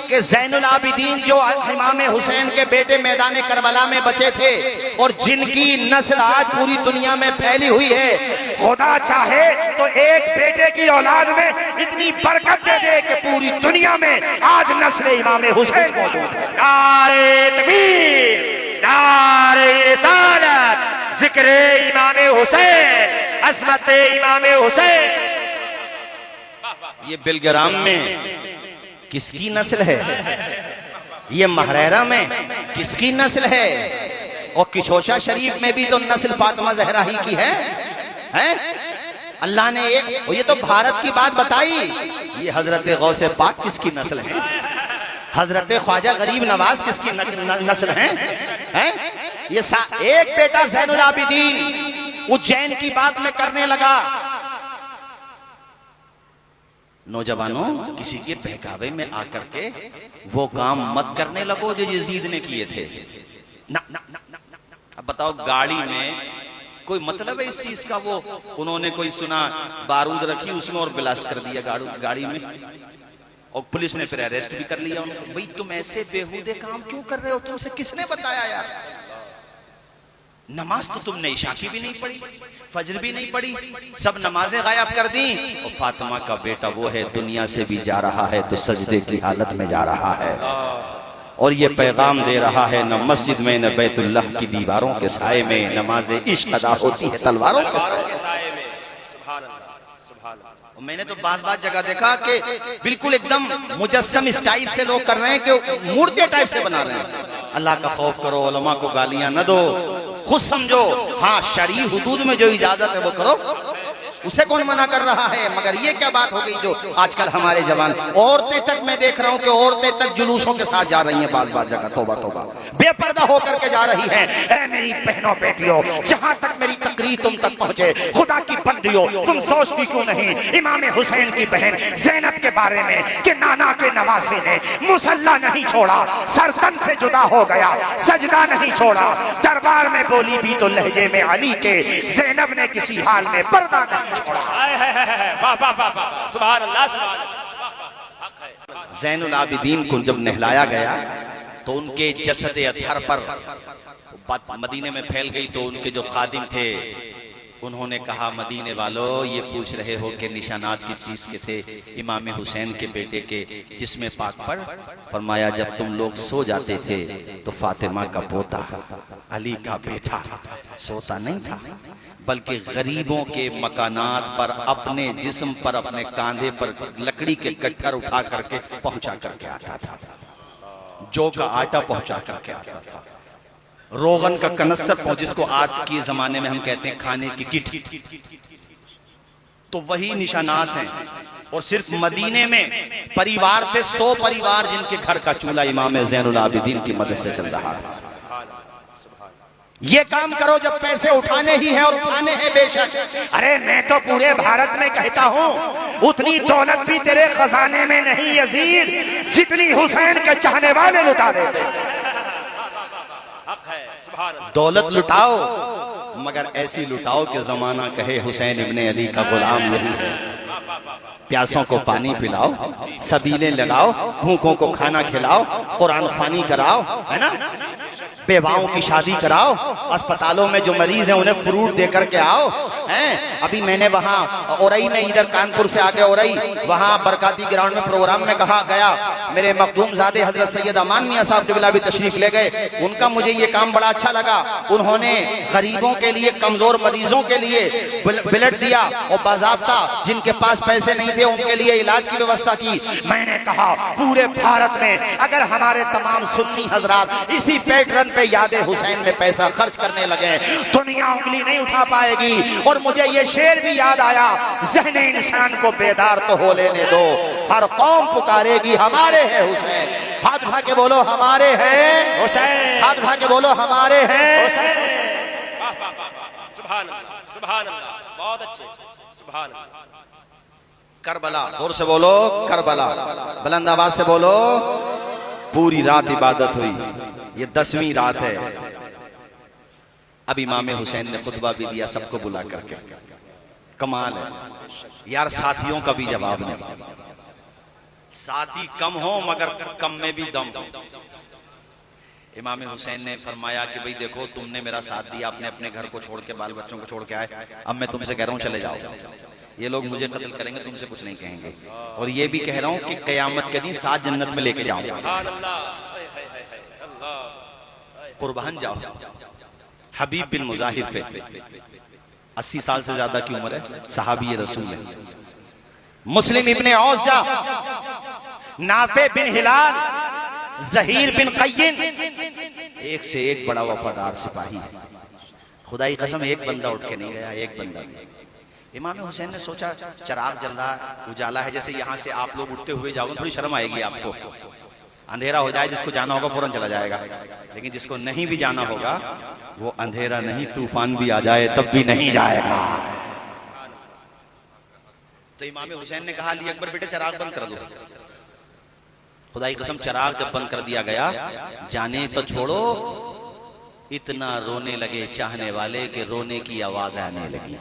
कि ज़ैनुल आबिदीन जो इमाम हुसैन के बेटे मैदान करबला में बचे थे और जिनकी नस्ल आज पूरी दुनिया में फैली हुई है, खुदा चाहे तो एक बेटे की औलाद में इतनी बरकत दे दे कि पूरी दुनिया में आज नस्ल इमाम हुसैन मौजूद है। नारे तकबीर, नारे रिसालत, जिक्र इमाम हुसैन, अज़मत इमाम हुसैन। ये बिलग्राम में किसकी नस्ल है? ये महरेरा में किसकी नस्ल है? और किशोशा शरीफ में भी तो नस्ल फातिमा ज़हरा ही की है, हैं? अल्लाह ने एक, ये तो भारत की बात बताई, ये हजरत गौसे पाक किसकी नस्ल है? हजरत ख्वाजा गरीब नवाज किसकी नस्ल है? हैं? ये एक बेटा ज़ैनुल आबिदीन उज्जैन की बात में करने लगा। नौजवानों, किसी के बहकावे में आकर के वो काम मत करने लगो जो यजीद ने किए थे। ना, ना, ना, ना, ना। अब बताओ, गाड़ी में कोई मतलब है इस चीज का? वो उन्होंने कोई सुना, बारूद रखी उसमें और ब्लास्ट कर दिया गाड़ी में, और पुलिस ने फिर अरेस्ट भी कर लिया उनको। भाई तुम ऐसे बेहूदे काम क्यों कर रहे हो? तुमसे किसने बताया यार? नमाज तो तुमने इशा की भी नहीं पढ़ी, फजर भी नहीं पढ़ी, सब नमाजें गायब कर दी। और फातिमा का बेटा वो है, दुनिया से भी जा रहा है तो सजदे की हालत में जा रहा है, और ये पैगाम दे रहा है, न मस्जिद में न बैतुल्लाह की दीवारों के साए में नमाज इश्क अदा होती है तलवारों के साए में। सुभान अल्लाह, सुभान अल्लाह। मैंने तो बात जगह देखा कि बिल्कुल एकदम मुजस्सम इस टाइप से लोग कर रहे हैं कि मूर्ति टाइप से बना रहे हैं। अल्लाह का खौफ करो, उलमा को गालियां न दो, खुद समझो। हाँ, शरई हुदूद में जो इजाजत है वो करो, उसे कौन मना कर रहा है? मगर ये क्या बात हो गई जो आजकल हमारे जवान, औरतें तक मैं देख रहा हूँ कि औरतें तक जुलूसों के साथ जा रही हैं, बात जगह तौबा तौबा बेपर्दा होकर के जा रही हैं। ऐ मेरी बहनों बेटियों, जहां तक मेरी तकरीर तुम तक पहुंचे, खुदा की बंदियों, तुम सोचती क्यों नहीं इमाम हुसैन की बहन ज़ैनब के बारे में कि नाना के नवासे ने मुसल्ला नहीं छोड़ा, सरतन से जुदा हो गया, सजदा नहीं छोड़ा, दरबार में बोली भी तो लहजे में अली के, ज़ैनब ने किसी हाल में पर्दा नहीं छोड़ा। ज़ैनुल आबिदीन को जब नहलाया गया तो उनके जसद अतहर पर मदीने में फैल गई। तो उनके जो खादिम थे उन्होंने कहा, मदीने वालों, ये पूछ रहे हो कि निशानात किस चीज के थे? इमाम हुसैन के बेटे के, जिसमें पाक पर फरमाया, जब तुम लोग सो जाते थे तो फातिमा का पोता अली का बेटा सोता नहीं था, बल्कि गरीबों के मकानात पर अपने जिस्म पर, अपने कांधे पर लकड़ी के कट्टर उठा करके पहुंचा करके आता था, जौ का आटा पहुंचा करके आता था, रोगन का कनस्तर, जिसको आज के जमाने में हम कहते हैं खाने की किट, तो वही निशानात हैं। और सिर्फ मदीने में परिवार थे 100 परिवार जिनके घर का चूल्हा इमाम ज़ैनुल आबिदीन की मदद से चल रहा है। ये काम करो जब पैसे उठाने ही हैं, और उठाने हैं बेशक। अरे मैं तो पूरे भारत में कहता हूँ, उतनी दौलत भी तेरे खजाने में नहीं यजीद, जितनी हुसैन के चाहने वाले लुटा देते। दौलत लुटाओ, मगर ऐसी लुटाओ कि जमाना कहे हुसैन इब्ने अली का गुलाम नहीं है। प्यासों को पानी पिलाओ, सबीले लगाओ, भूखों को खाना खिलाओ, कुरान ख्वानी कराओ, है ना? बेवाओं की शादी कराओ, अस्पतालों में जो मरीज हैं उन्हें फ्रूट दे करके आओ। हैं अभी मैंने वहाँ औरई में, इधर कानपुर से आगे औरई, वहाँ बरकाती ग्राउंड में प्रोग्राम में कहा गया, मेरे मखदूम ज़ादे हजरत सैयद अमान मियाँ साहब जुबिला भी तशरीफ ले गए। उनका मुझे ये काम बड़ा अच्छा लगा। उन्होंने गरीबों के लिए, कमजोर मरीजों के लिए ब्लड दिया और बाज़ाब्ता जिनके पास पैसे नहीं थे उनके लिए इलाज की व्यवस्था की। मैंने कहा पूरे भारत में अगर हमारे तमाम सुन्नी हजरात इसी पैटर्न पे यादे हुसैन में पैसा खर्च करने लगे, दुनिया उंगली नहीं उठा पाएगी। और मुझे ये शेर भी याद आया, ज़हने इंसान को बेदार तो हो लेने दो, हर कौम पुकारेगी हमारे हैं हुसैन। हाथ उठा के बोलो हमारे हैं हुसैन, हाथ उठा के बोलो हमारे हैं हुसैन। वाह वाह वाह वाह, सुभान अल्लाह, सुभान अल्लाह, बहुत अच्छे, सुभान अल्लाह। करबला, जोर से बोलो करबला, बुलंद आवाज से बोलो। पूरी रात इबादत हुई, ये 10वीं रात है। अब इमाम हुसैन ने खुतबा भी दिया सबको बुला करके। कमाल है यार, साथियों का भी जवाब नहीं। साथी कम हो मगर कम में भी दम हो। इमाम हुसैन ने फरमाया कि भाई देखो, तुमने मेरा साथ दिया, अपने अपने घर को छोड़ के, बाल बच्चों को छोड़ के आए, अब मैं तुमसे कह रहा हूँ चले जाओ। ये लोग मुझे कत्ल करेंगे, तुमसे कुछ नहीं कहेंगे। और ये भी कह रहा हूँ कि कयामत के दिन 7 जन्नत में लेके जाओ, सुभान अल्लाह, हाय हाय हाय अल्लाह। कुर्बान जाओ। हबीब बिन मुजाहिर पे 80 साल से ज्यादा की उम्र है, सहाबी रसूल है। मुस्लिम इब्ने औस जा, नाफे बिन हिलाल, जहीर बिन कय्यिन, एक से एक बड़ा वफादार सिपाही है। खुदा की कसम, एक बंदा उठ के नहीं गया, एक बंदा नहीं। इमाम हुसैन ने सोचा चिराग जल रहा, उजाला है, जैसे यहाँ से आप लोग उठते हुए जाओगे थोड़ी शर्म आएगी आपको, अंधेरा हो जाए, जिसको जाना होगा फौरन चला जाएगा, लेकिन जिसको नहीं भी जाना होगा वो अंधेरा नहीं, तूफान भी आ जाए तब भी नहीं जाएगा। तो इमाम हुसैन ने कहा, अली अकबर बेटे चिराग बंद कर दो। खुदा की कसम, चिराग जब बंद कर दिया गया, जाने तो छोड़ो, इतना रोने लगे चाहने वाले कि रोने की आवाज आने लगी,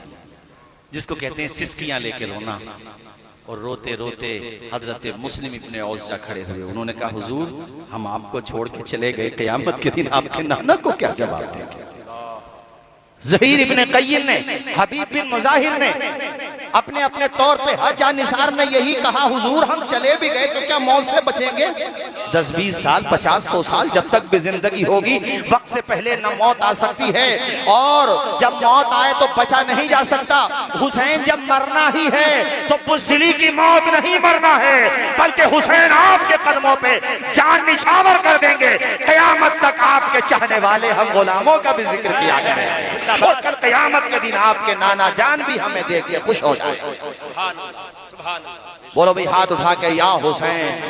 जिसको कहते हैं सिसकियां लेके रोना। और रोते रोते हजरत मुस्लिम इब्ने औस जा खड़े हुए। उन्होंने कहा, हुजूर हम आपको छोड़ के चले गए, क़यामत के दिन आपके नाना को क्या जवाब देंगे। ज़हीर इब्ने कय्यिन ने, हबीब बिन मुजाहिर ने अपने अपने तौर पे, हज निसार ने यही कहा, हुजूर हम चले भी गए तो क्या मौत से बचेंगे? 10-20 साल, 50-100 साल जब तक भी जिंदगी होगी, वक्त से पहले न मौत आ सकती है, और जब मौत आए तो बचा नहीं जा सकता। हुसैन जब मरना ही है तो बुज़दिली की मौत नहीं मरना है, बल्कि हुसैन आपके कदमों पे जान निछावर कर देंगे। कयामत तक आपके चाहने वाले हम गुलामों का भी जिक्र किया करेंगे, और कल कयामत के दिन आपके नाना जान भी हमें देख के खुश हो जाए। सुभान अल्लाह, सुभान अल्लाह। बोलो भाई हाथ उठा के, या हुसैन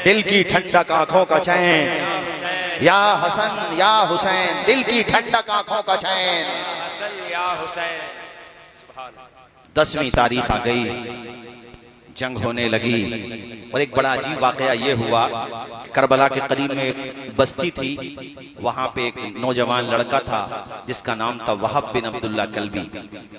दिल की ठंडक आंखों का चैन, या हसन या हुसैन दिल की ठंडक आंखों का चैन। हसन या हुसैन, सुभान अल्लाह। 10वीं तारीख आ गई, जंग होने लगी, और एक बड़ा अजीब वाकया ये हुआ, करबला के करीब में एक बस्ती थी, वहां पे एक नौजवान लड़का था जिसका नाम था वहब बिन अब्दुल्ला कल्बी।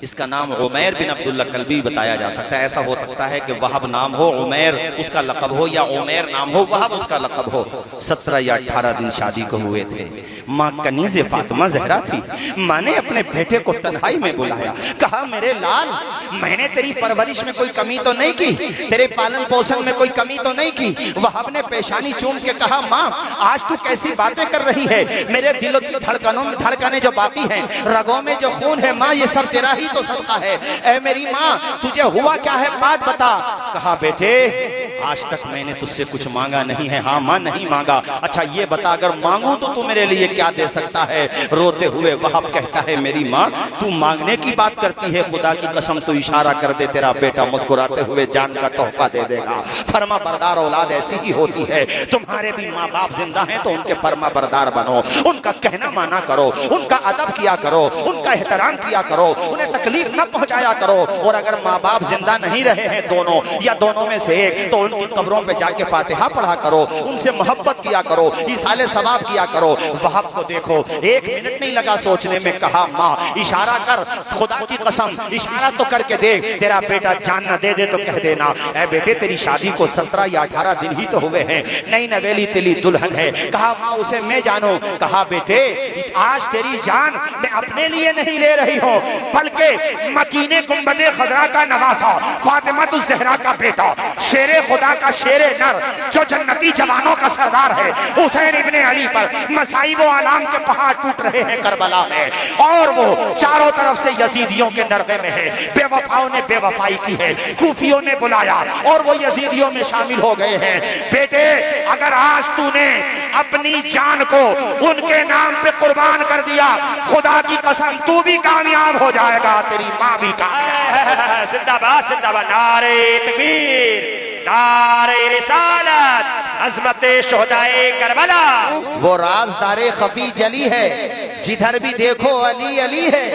इसका नाम उमैर बिन अब्दुल्ला कल्बी बताया जा सकता है। ऐसा हो सकता है कि वहब नाम हो, उमैर उसका लक़ब हो, या उमैर नाम हो, वहब उसका लक़ब हो। 17 या 18 दिन शादी को हुए थे। माँ कनीज़े फातिमा ज़हरा थी। माँ ने अपने बेटे को तन्हाई में बुलाया, कहा, मेरे लाल, मैंने तेरी परवरिश में कोई कमी तो नहीं की, तेरे पालन पोषण में कोई कमी तो नहीं की। वहब ने पेशानी चूम के कहा, माँ आज तू कैसी बातें कर रही है, मेरे दिलो की धड़कनों में धड़कने जो बाकी हैं, रगों में जो खून है, माँ ये सब तेरा ही तो सदका है। ऐ मेरी माँ, तुझे हुआ क्या है, बात बता। कहा, बेटे आज तक मैंने तुझसे कुछ मांगा नहीं है। हाँ माँ, नहीं मांगा। अच्छा ये बता, अगर मांगू तो तू मेरे लिए क्या दे सकता है? रोते हुए वहब कहता है, मेरी माँ तू मांगने की बात करती है, खुदा की कसम तू इशारा कर दे, तेरा बेटा मुस्कुराते हुए जान का तोहफा दे देगा। फर्मा बरदार औलाद ऐसी ही होती है। तुम्हारे भी माँ बाप जिंदा हैं तो उनके फर्मा बरदार बनो, उनका कहना माना करो, उनका अदब किया करो, उनका एहतराम किया करो, उन्हें तकलीफ न पहुंचाया करो। और अगर माँ बाप जिंदा नहीं रहे हैं दोनों या दोनों में से एक, तो उनकी कब्रों पे जाके फातिहा पढ़ा करो, उनसे मोहब्बत किया करो, इसाले सवाब किया करो। वहाब को देखो, 1 मिनट नहीं लगा सोचने में, कहा माँ इशारा कर, खुदा की कसम इशारा तो करके देख, तेरा बेटा जान न दे दे तो कह देना ऐ बेटे तेरी शादी को 17 या 18 दिन ही तो हुए हैं, नई नवेली तेरी दुल्हन है। कहा माँ उसे मैं जानूं? कहा बेटे आज तेरी जान मैं अपने लिए नहीं ले रही हूँ, बल्कि मकीने गुंबदे खजरा का नवासा, फातिमातुज़ ज़हरा का बेटा, शेरे खुदा का शेरे नर, जो जन्नती जवानों का सरदार है, हुसैन इब्ने अली पर मसाइब व आलाम के पहाड़ टूट रहे हैं करबला में, और वो चारों तरफ से यजीदियों के नरगे में है। बेवफाओं ने बेवफाई की है, खूफियों ने बुलाया और वो यजीदियों में शामिल हो गए हैं। बेटे अगर आज तूने अपनी जान को उनके नाम पे कुर्बान कर दिया, खुदा की कसम तू भी कामयाब हो जाएगा, तेरी माँ भी कामयाब। जिंदाबाद जिंदाबाद, नारे तकबीर, नारे रिसालत, अज़मते शुहदाए करबला। वो राज़दारे खफी जली है, जिधर भी देखो अली अली है,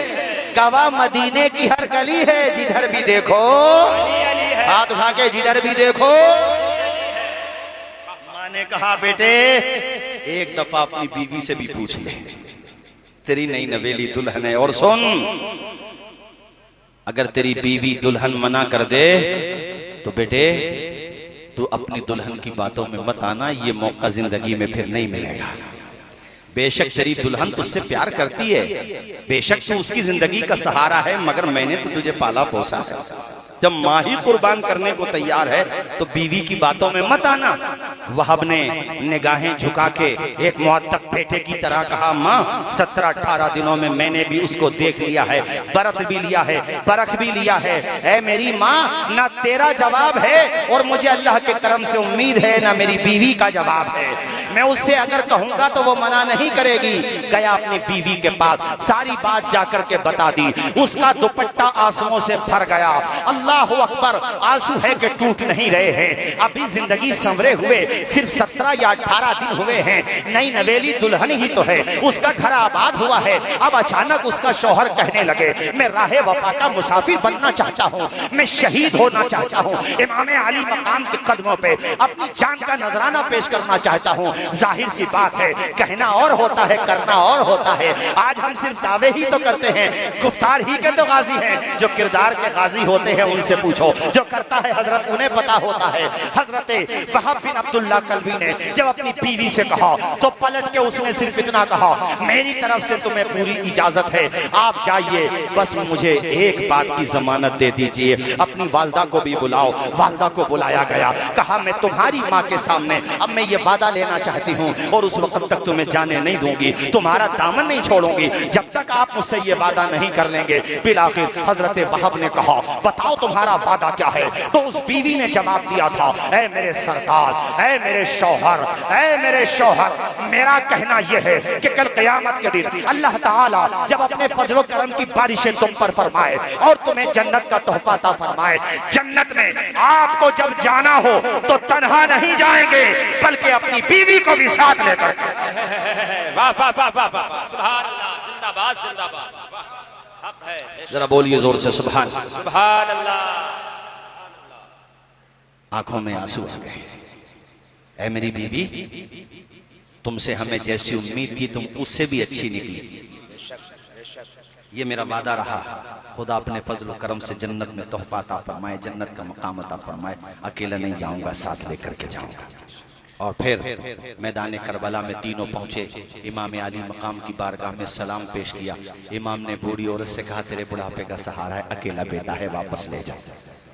गवाह मदीने की हर गली है, जिधर भी देखो हाथ उठा के, जिधर भी देखो। माँ ने कहा बेटे एक दफा अपनी बीवी से भी पूछ ले, तेरी नई नवेली दुल्हन है, और सुन अगर तेरी बीवी दुल्हन मना कर दे तो बेटे तू अपनी दुल्हन की बातों में मत आना, ये मौका जिंदगी में फिर नहीं मिलेगा। बेशक तेरी दुल्हन तुझसे प्यार करती है, बेशक तू उसकी जिंदगी का सहारा है, मगर मैंने तो तुझे पाला पोसा है। जब माँ ही कुर्बान करने को तैयार है तो बीवी की बातों में मत आना। वहाब ने निगाहें झुका के एक मुअत्तक बेटे की तरह कहा, माँ 17-18 दिनों में मैंने भी उसको देख लिया है, बरत भी लिया है, परख भी लिया है। ऐ मेरी माँ, ना तेरा जवाब है और मुझे अल्लाह के करम से उम्मीद है ना मेरी बीवी का जवाब है। मैं उससे अगर कहूंगा तो वो मना नहीं करेगी। गया अपनी बीवी के पास, सारी बात जाकर के बता दी। उसका दुपट्टा आंसुओं से भर गया। अल्लाह अकबर, आंसू है कि टूट नहीं रहे हैं। अभी जिंदगी संवरे हुए सिर्फ 17 या 18 दिन हुए हैं। नई नवेली दुल्हन ही तो है, उसका घर आबाद हुआ है। अब अचानक उसका शौहर कहने लगे, मैं राहे वफा का मुसाफिर बनना चाहता हूँ, मैं शहीद होना चाहता हूँ, इमाम अली मकाम के कदमों पे अपनी जान का नजराना पेश करना चाहता हूँ। जाहिर सी बात है, कहना और होता है, करना और होता है। आज हम सिर्फ दावे ही तो करते हैं, गुफ्तार ही के तो गाजी हैं। जो किरदार के गाजी होते हैं उनसे पूछो, जो करता है हजरत उन्हें पता होता है। हजरत वहाब बिन अब्दुल्लाह कल्बी ने जब अपनी बीवी से कहा तो पलट के उसने सिर्फ इतना कहा, मेरी तरफ से तुम्हें पूरी इजाजत है, आप जाइए, बस मुझे एक बात की जमानत दे दीजिए। अपनी वालदा को भी बुलाओ। वालदा को बुलाया गया, कहा मैं तुम्हारी माँ के सामने अब मैं ये वादा लेना चाहती हूँ और उस वक्त तक तुम्हें जाने नहीं दूंगी, तुम्हारा दामन नहीं छोड़ूंगी जब तक आप मुझसे ये वादा नहीं कर लेंगे। फिर आखिर हजरत वहाब ने कहा, बताओ तुम्हारा वादा क्या है? तो उस बीवी ने जवाब दिया था, ऐ मेरे सरदार, ऐ मेरे शौहर, ऐ मेरे शौहर, मेरा कहना यह है कि कल क़यामत के दिन अल्लाह ताला जब अपने फजल करम की बारिशें तुम पर फरमाए और तुम्हें जन्नत का तोहफा अता फरमाए, जन्नत में आपको जब जाना हो तो तन्हा नहीं जाएंगे बल्कि अपनी बीवी को भी साथ लेकर। वाह वाह वाह वाह वाह, सुभान अल्लाह, जिंदाबाद जिंदाबाद, हक है। जरा बोलिए जोर से सुभान। सुभान अल्लाह। आंखों में आंसू आ गए। ऐ मेरी बीवी, तुमसे हमें जैसी उम्मीद थी तुम उससे भी अच्छी निकली। ये मेरा वादा रहा, खुदा अपने फजल करम से जन्नत में तोहफा अता फरमाए, जन्नत का मकाम अता फरमाए। अकेला नहीं जाऊंगा, साथ लेकर के जाऊंगा। और फिर मैदान करबला में तीनों पहुंचे। इमाम अली मकाम की बारगाह में सलाम पेश किया। इमाम ने बूढ़ी औरत से कहा, तेरे बुढ़ापे का सहारा है, अकेला बेटा है, वापस ले जाओ।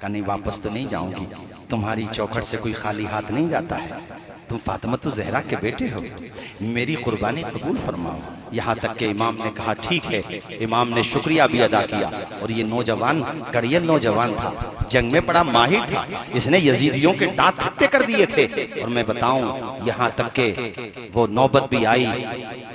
कहा नहीं, वापस तो नहीं जाऊंगी, तुम्हारी चौखट से कोई खाली हाथ नहीं जाता है, तुम फातिमा ज़हरा के बेटे हो, मेरी कुर्बानी कबूल फरमाओ। यहाँ तक के इमाम ने कहा ठीक है। इमाम ने शुक्रिया भी अदा किया। और ये नौजवान कड़ियल नौजवान था, जंग में बड़ा माहिर था, इसने यजीदियों के दांत खट्टे कर दिए थे। और मैं बताऊं, यहाँ तक के वो नौबत भी आई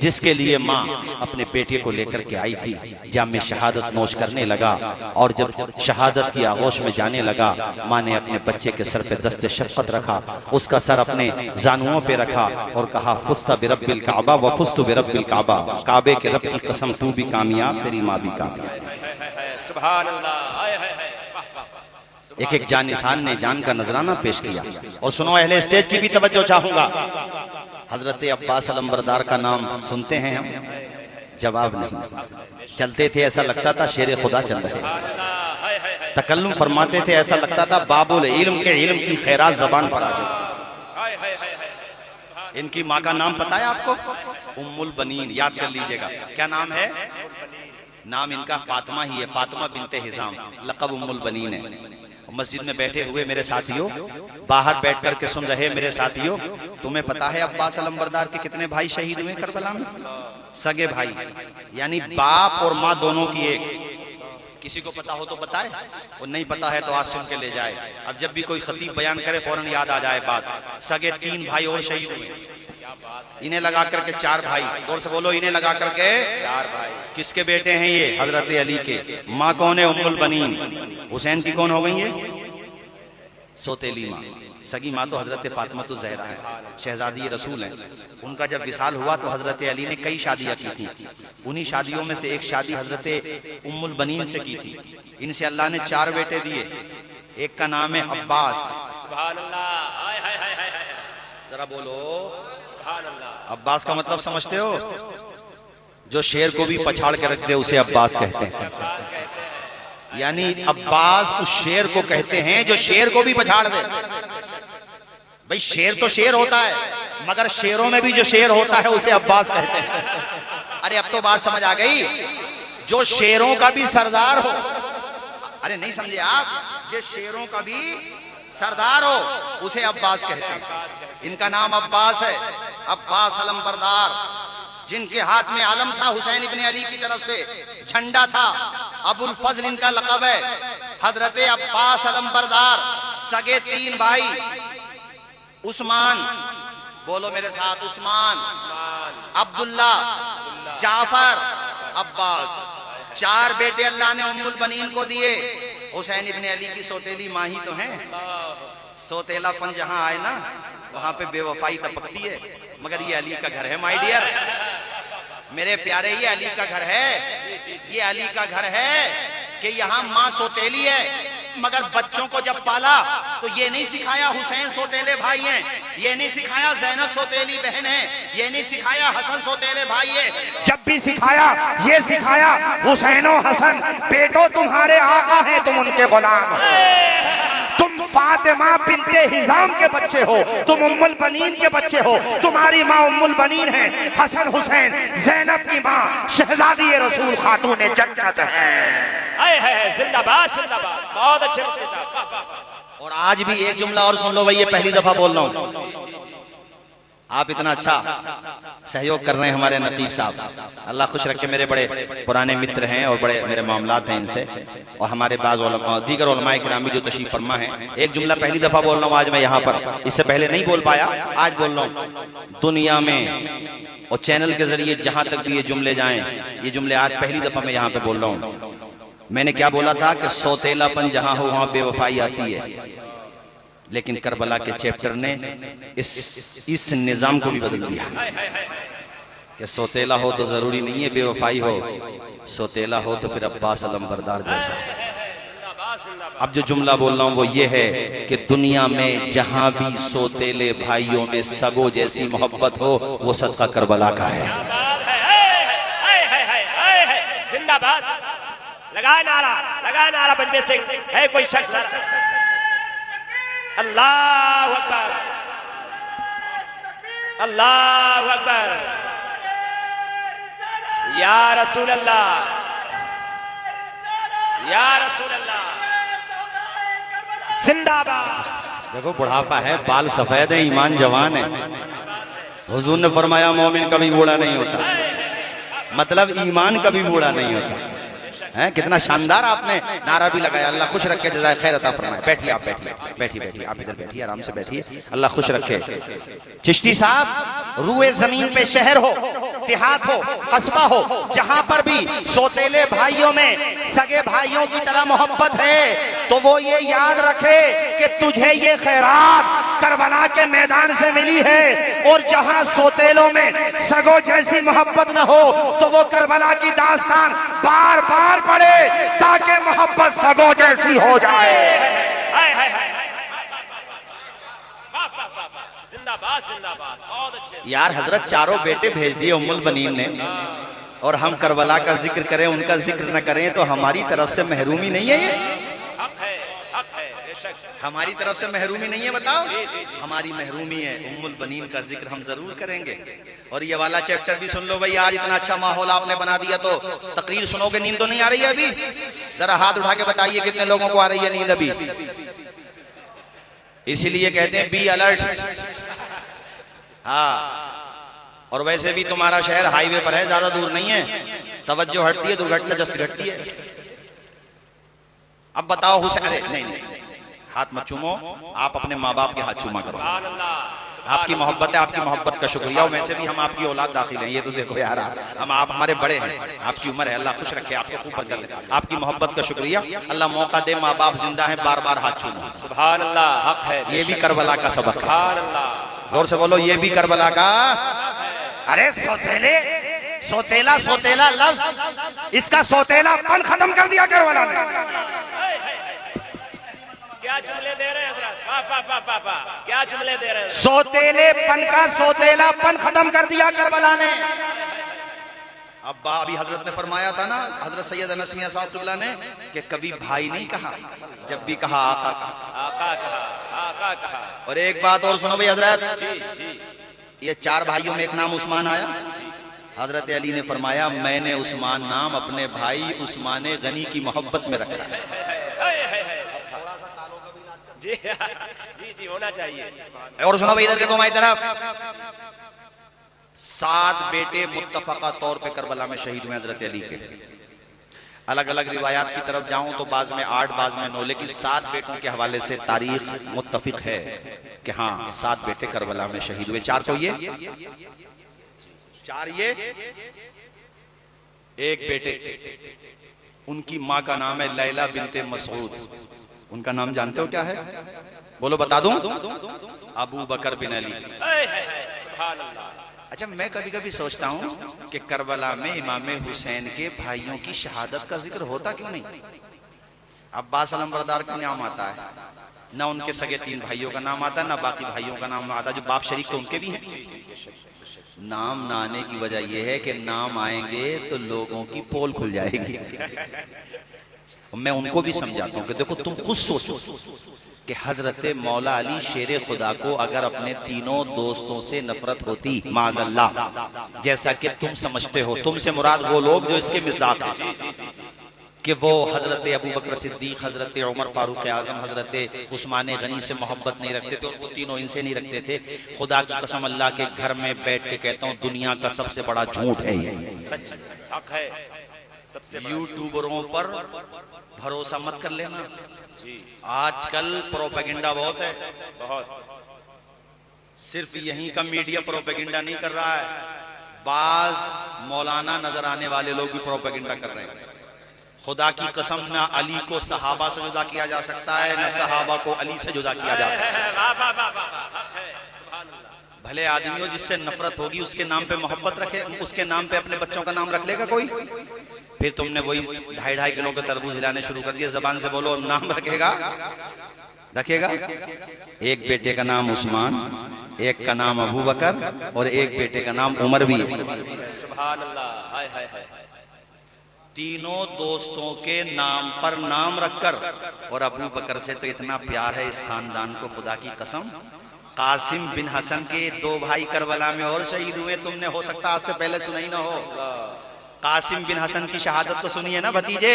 जिसके लिए माँ अपने बेटे को लेकर के आई थी। जब में शहादत नोश करने लगा और जब शहादत की आगोश में जाने लगा, माँ ने अपने बच्चे के सर पे दस्ते शफकत रखा, उसका सर अपने जानुओं पे रखा और कहा, फुस्ता बिरब्बिल काबा व फुस्तु बिरब्बिल काबा, काबे के रब की कसम तू भी कामयाब, तेरी माँ भी कामयाब। सुभान अल्लाह, एक एक जानिसान ने जान का नजराना पेश किया। और सुनो, अहले स्टेज की भी तवज्जो चाहूंगा। हजरत अब्बास अलंबरदार का नाम सुनते हैं हम, जवाब नहीं। चलते थे ऐसा लगता था शेर खुदा चल रहे, तकल्लुम फरमाते थे ऐसा लगता था बाबुल इल्म के इल्म की खैरात जबान पर आ गई। इनकी माँ का नाम पता है आपको? उम्मुल बनीन, याद कर लीजिएगा। क्या नाम है? नाम इनका फातिमा ही है, फातिमा बिनते हिजाम, लक़ब उम्मुल बनीन है। मस्जिद में बैठे हुए मेरे साथियों, बाहर बैठ करके सुन रहे मेरे साथियों, तुम्हें पता है अब्बास अलंबरदार के कितने भाई शहीद हुए करबला में? सगे भाई, यानी बाप और माँ दोनों की एक। किसी को पता हो तो बताए, और नहीं पता है तो आज सुन के ले जाए। अब जब भी कोई खतीब बयान करे फौरन याद आ जाए बात। सगे 3 भाई और शहीद हुए, इन्हें लगा करके 4 भाई। गौर से बोलो, इन्हें लगा करके 4 भाई। किसके बेटे हैं ये? हजरत अली के। माँ कौन है? उम्मुल बनीन। हुसैन की कौन हो गई है? सौतेली माँ। सगी माँ तो हजरत फातिमा तो ज़हरा है, शहजादी रसूल है। उनका जब विसाल हुआ तो हजरत अली ने कई शादियां की थी। उन्हीं शादियों में से एक शादी हजरत उम्मुल बनीन से की थी। इनसे अल्लाह ने 4 बेटे दिए। एक का नाम है अब्बास। सुभान अल्लाह, हाय हाय हाय हाय, जरा बोलो सुभान अल्लाह। अब्बास का मतलब समझते हो? जो शेर को भी पछाड़ के रख दे उसे अब्बास कहते हैं। यानी अब्बास उस शेर को कहते हैं जो शेर को भी पछाड़ दे। भाई शेर तो शेर होता है, मगर शेरों में भी जो शेर होता है उसे अब्बास कहते हैं। अरे अब तो बात समझ आ गई। जो शेरों का भी सरदार हो, अरे नहीं समझे आप? जो शेरों का भी सरदार हो उसे अब्बास कहते हैं। इनका नाम अब्बास है, अब्बास अलंबरदार, जिनके हाथ में आलम था हुसैन इब्ने अली की तरफ से, झंडा था। अबुल फजल इनका लक़ब है। हजरत अब्बास अलंबरदार, सगे 3 भाई। उस्मान, बोलो मेरे साथ, उस्मान, अब्दुल्ला, जाफर, अब्बास। 4 बेटे अल्लाह ने उम्मुल बनीन को दिए। हुसैन इब्ने अली की सौतेली माँ ही तो है। सौतेलापन जहां आए ना वहां पे बेवफाई टपकती है। मगर ये अली का घर है माय डियर, मेरे प्यारे, ये अली का घर है। ये अली का घर है कि यहाँ माँ सौतेली है, मगर बच्चों को जब पाला तो ये नहीं सिखाया हुसैन सौतेले भाई हैं, ये नहीं सिखाया ज़ैनब सौतेली बहन है, ये नहीं सिखाया हसन सौतेले भाई है। जब भी सिखाया ये सिखाया हुसैन और हसन बेटो तुम्हारे आका हैं, तुम उनके गुलाम हो। तुम फातिमा बिनते हिजाम के बच्चे हो, तुम उम्मुल बनीन के बच्चे हो। तुम्हारी माँ उम्मुल बनीन है, हसन हुसैन ज़ैनब की माँ शहजादी रसूल खातून जन्नत है। जिंदाबाद जिंदाबाद, बहुत अच्छे साहब। और आज भी एक जुमला और सुन लो भाई, ये पहली दफा बोल रहा हूँ। आप इतना अच्छा सहयोग कर रहे हैं हमारे नकीब साहब, अल्लाह खुश रखे। मेरे बड़े पुराने मित्र हैं और बड़े मेरे मामलात हैं इनसे, और हमारे बाज़ दीगर उलमाए किरामी जो तशरीफ फरमा है। एक जुमला पहली दफा बोल रहा हूँ आज मैं यहाँ पर, इससे पहले नहीं बोल पाया, आज बोल रहा हूँ। दुनिया में और चैनल के जरिए जहां तक भी ये जुमले जाएं, ये जुमले आज पहली दफा मैं यहाँ पे बोल रहा हूँ। मैंने क्या बोला था कि सौतेलापन जहां हो वहां बेवफाई आती है, लेकिन करबला के चैप्टर ने इस निजाम को भी बदल दिया कि सौतेला हो तो जरूरी नहीं है बेवफाई हो, सौतेला हो तो फिर अब्बास अलंबरदार जैसा। अब जो जुमला बोल रहा हूं वो ये है कि दुनिया में जहां भी सौतेले भाइयों में सगो जैसी मोहब्बत हो वो सदका करबला का है। जिंदाबाद, लगा नारा बजने से है कोई शख्स। अल्लाह अकबर, अल्लाह अकबर, या रसूल अल्लाह, या रसूल अल्लाह, जिंदाबाद। देखो बुढ़ापा है, बाल सफेद है, ईमान जवान है। हुजूर ने फरमाया मोमिन कभी बूढ़ा नहीं होता, मतलब ईमान कभी बूढ़ा नहीं होता है। कितना शानदार आपने नारा भी लगाया। अल्लाह खुश रखे, जज़ाए खैर अता फरमाए। बैठिए आप, बैठिए आप इधर बैठिए, आराम से बैठिए, अल्लाह खुश रखे। चिश्ती साहब, रूए जमीन पे शहर हो, देहात हो, कस्बा हो, जहां पर भी सौतेले भाइयों में सगे भाइयों की तरह मोहब्बत है तो वो ये याद रखे कि तुझे ये खैरात करबला के मैदान से मिली है। और जहां सौतेलों में सगो जैसी मोहब्बत न हो तो वो करबला की दास्तान बार बार पढ़े ताकि मोहब्बत सगो जैसी हो जाए। हाय हाय वाह वाह वाह वाह, जिंदाबाद जिंदाबाद, बहुत अच्छे। यार हजरत चारों बेटे भेज दिए उम्मुल बनीन ने, और हम करबला का जिक्र करें उनका जिक्र न करें तो हमारी तरफ से महरूमी नहीं है ये? हक है बेशक। हमारी तरफ से महरूमी नहीं है, बताओ। हमारी महरूमी है, उम्मुल बनीन का जिक्र हम जरूर करेंगे। और ये वाला चैप्टर भी सुन लो भाई, आज इतना अच्छा माहौल आपने बना दिया तो तकरीर सुनोगे, नींद तो नहीं आ रही है अभी? जरा हाथ उठा के बताइए कितने लोगों को आ रही है नींद अभी? इसीलिए कहते हैं बी अलर्ट। हाँ, और वैसे भी तुम्हारा शहर हाईवे पर है, ज्यादा दूर नहीं है, तवज्जो हटती है, दुर्घटना जस्ट घटती है। अब बताओ हुसैन, अरे नहीं, हाथ मत चूमो, आप अपने माँ बाप के हाथ चूमा करो। सुभान अल्लाह, सुभान आपकी मोहब्बत है, आपकी मोहब्बत का शुक्रिया। और वैसे भी हम आपकी औलाद दाखिल हैं, ये तो देखो यार, हम आप हमारे बड़े हैं, आपकी उम्र है, अल्लाह खुश रखे, आपको खूब बरकत दे। आपकी मोहब्बत का शुक्रिया, अल्लाह मौका दे, माँ बाप जिंदा है, बार बार हाथ चूमो। सुभान अल्लाह, हक है, ये भी करबला का सबक है। सुभान अल्लाह, जोर से बोलो, ये भी करबला का। अरे सोतेले, सोतेला सोतेला लफ्ज, इसका सोतेलापन खत्म कर दिया करबला ने। क्या जुमले दे रहे हैं हजरत, वाह वाह वाह वाह वाह, क्या जुमले दे रहे हैं। सोतेलेपन का सोतेलापन खत्म कर दिया करबला ने। अब्बा अभी हजरत ने फरमाया था ना, हजरत सैयद अनस मियां साहब ने, कि कभी भाई नहीं कहा, जब भी कहा आका कहा। आका कहा, आका कहा। और एक बात और सुनो भाई हजरत, ये चार भाइयों में एक नाम उस्मान आया। हजरत अली ने फरमाया, मैंने उस्मान नाम अपने भाई उस्मान गनी की मोहब्बत में रखा है। जी जी जी, होना चाहिए। और सुनो भाई इधर के तुम्हारी तरफ, 7 बेटे मुत्तफका तौर पे करबला में शहीद हुए हजरत अली के। अलग अलग रिवायात की तरफ जाऊं तो बाज में 8, बाज में 9, लेकिन 7 बेटों के हवाले से तारीख मुत्तफिक है कि हाँ 7 बेटे करबला में शहीद हुए। 4 तो ये, 4 ये, एक बेटे, उनकी माँ का नाम है लैला बिनते मसूद। उनका नाम जानते हो क्या है? बोलो बता दूं? अबू बकर बिन अली। सुभान अल्लाह। अच्छा, मैं कभी कभी सोचता हूँ कि करबला में इमाम हुसैन के भाइयों की शहादत का जिक्र होता क्यों नहीं? अब्बास अलमबरदार का नाम आता है, ना उनके सगे 3 भाइयों का नाम आता है, ना बाकी भाइयों का नाम आता है, जो बाप शरीक तो उनके भी हैं। नाम ना आने की वजह यह है कि नाम आएंगे तो लोगों की पोल खुल जाएगी। मैं उनको भी समझाता हूँ कि देखो, तुम खुद सोचो कि हजरत मौला अली शेर खुदा को अगर अपने तीनों दोस्तों से नफरत होती, माज़अल्लाह, जैसा कि तुम समझते हो, तुमसे मुराद वो लोग जो इसके मिस्दाक हैं, कि वो हजरत अबू बकर सिद्दीक, हजरत उमर फारूक आजम, हजरत उस्मान गनी से मोहब्बत नहीं रखते थे, और वो तीनों इनसे नहीं रखते थे। खुदा की कसम, अल्लाह के घर में बैठ के कहता हूँ, दुनिया का सबसे बड़ा झूठ है ये। सच हक है, सबसे बड़ा। यूट्यूबरों पर भरोसा मत कर लेना जी, आजकल प्रोपेगेंडा बहुत है। बहुत। सिर्फ यहीं का मीडिया प्रोपेगेंडा नहीं कर रहा है, बाज मौलाना नजर आने वाले लोग भी प्रोपेगेंडा कर रहे हैं। खुदा की कसम, ना अली को सहाबा से जुदा किया जा सकता है, ना सहाबा को अली से जुदा किया जा सकता है। भले आदमियों जिससे नफरत होगी उसके नाम पे मोहब्बत रखे, उसके नाम पे अपने बच्चों का नाम रख लेगा कोई? फिर तुमने वही 2.5 किलो के तरबूज हिलाने शुरू कर दिया। जबान से बोलो, नाम रखेगा, रखेगा। एक बेटे का नाम उस्मान, एक का नाम अबू बकर, और एक बेटे का नाम उमर भी है। सुभान अल्लाह, हाय हाय हाय। तीनों दोस्तों के नाम पर नाम रखकर, और अबू बकर से तो इतना प्यार है इस खानदान को, खुदा की कसम। कासिम बिन हसन के 2 भाई करबला में और शहीद हुए, तुमने हो सकता आज से पहले सुना ही ना हो। कासिम बिन हसन की शहादत तो सुनिए ना भतीजे,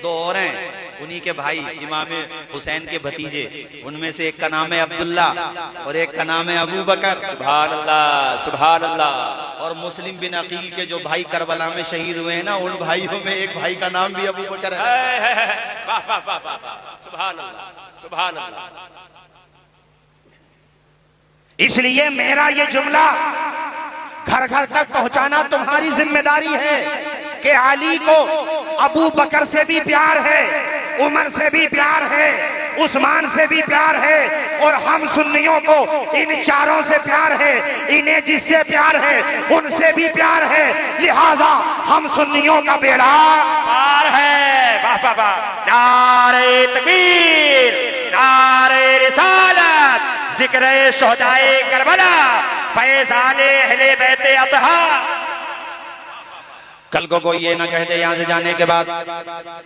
2 और हैं, उन्हीं के भाई इमाम हुसैन के भतीजे। उनमें से एक का नाम है अब्दुल्ला और एक का नाम है अबू बकर। सुभान अल्लाह, सुभान अल्लाह। और मुस्लिम बिन अकील के जो भाई करबला में शहीद हुए हैं ना, उन भाइयों में एक भाई का नाम भी अबू बकर है। वाह वाह वाह वाह, सुभान अल्लाह, सुभान अल्लाह। इसलिए मेरा ये जुमला घर घर तक पहुंचाना तुम्हारी जिम्मेदारी है कि अली को अबू बकर से भी प्यार है, उमर से भी प्यार है, उस्मान से भी प्यार है, और हम सुन्नियों को इन चारों से प्यार है। इन्हें जिससे प्यार है उनसे भी प्यार है, लिहाजा हम सुन्नियों का बेड़ा पार है। वाह वाह वाह, नारे तकबीर, नारे जिक्र शोहदाए करबला फैजाने अहले बैते अतहा। कल को कोई ये ना कहते यहाँ से जाने के बाद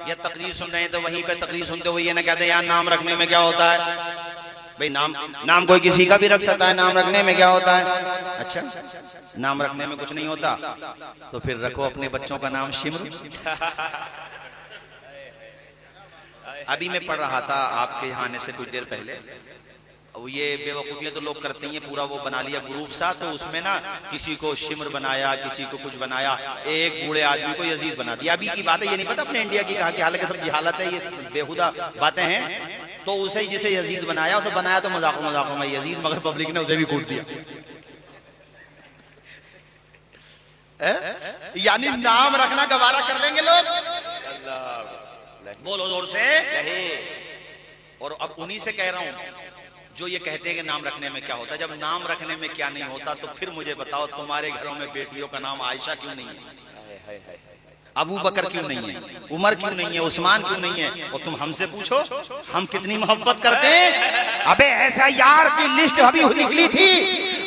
ये तकरीर सुन रहे हैं तो वहीं पे तकरीर सुनते हुए ये ना कहते यार नाम रखने में क्या होता है। भाई नाम कोई किसी का भी रख सकता है, नाम रखने में क्या होता है। अच्छा, नाम रखने में कुछ नहीं होता तो फिर रखो अपने बच्चों का नाम शिमर। अभी मैं पढ़ रहा था आपके यहाँ आने से कुछ देर पहले, ये बेवकूफियां तो लोग करते हैं, पूरा वो बना लिया ग्रुप सा, तो उसमें ना किसी को शिमर बनाया, किसी को कुछ बनाया, एक बूढ़े आदमी को यजीद बना दिया। अभी की बात है, ये नहीं पता अपने इंडिया की कहा कि हालांकि सब जिहालत है, ये बेहुदा बातें हैं। तो उसे जिसे यजीद बनाया उसे बनाया तो मजाक में यजीद, मगर पब्लिक ने उसे भी कूट दिया। यानी नाम रखना गवारा कर लेंगे लोग। बोलो जोर से। और अब उन्हीं से कह रहा हूं जो ये कहते हैं कि नाम रखने में क्या होता है। जब नाम रखने में क्या नहीं होता तो फिर मुझे बताओ तुम्हारे घरों में बेटियों का नाम आयशा क्यों नहीं है, अबू बकर क्यों नहीं है, उमर क्यों नहीं है, उस्मान क्यों नहीं है। और तुम हमसे पूछो हम कितनी मोहब्बत करते हैं। अबे ऐसा यार की लिस्ट अभी निकली थी,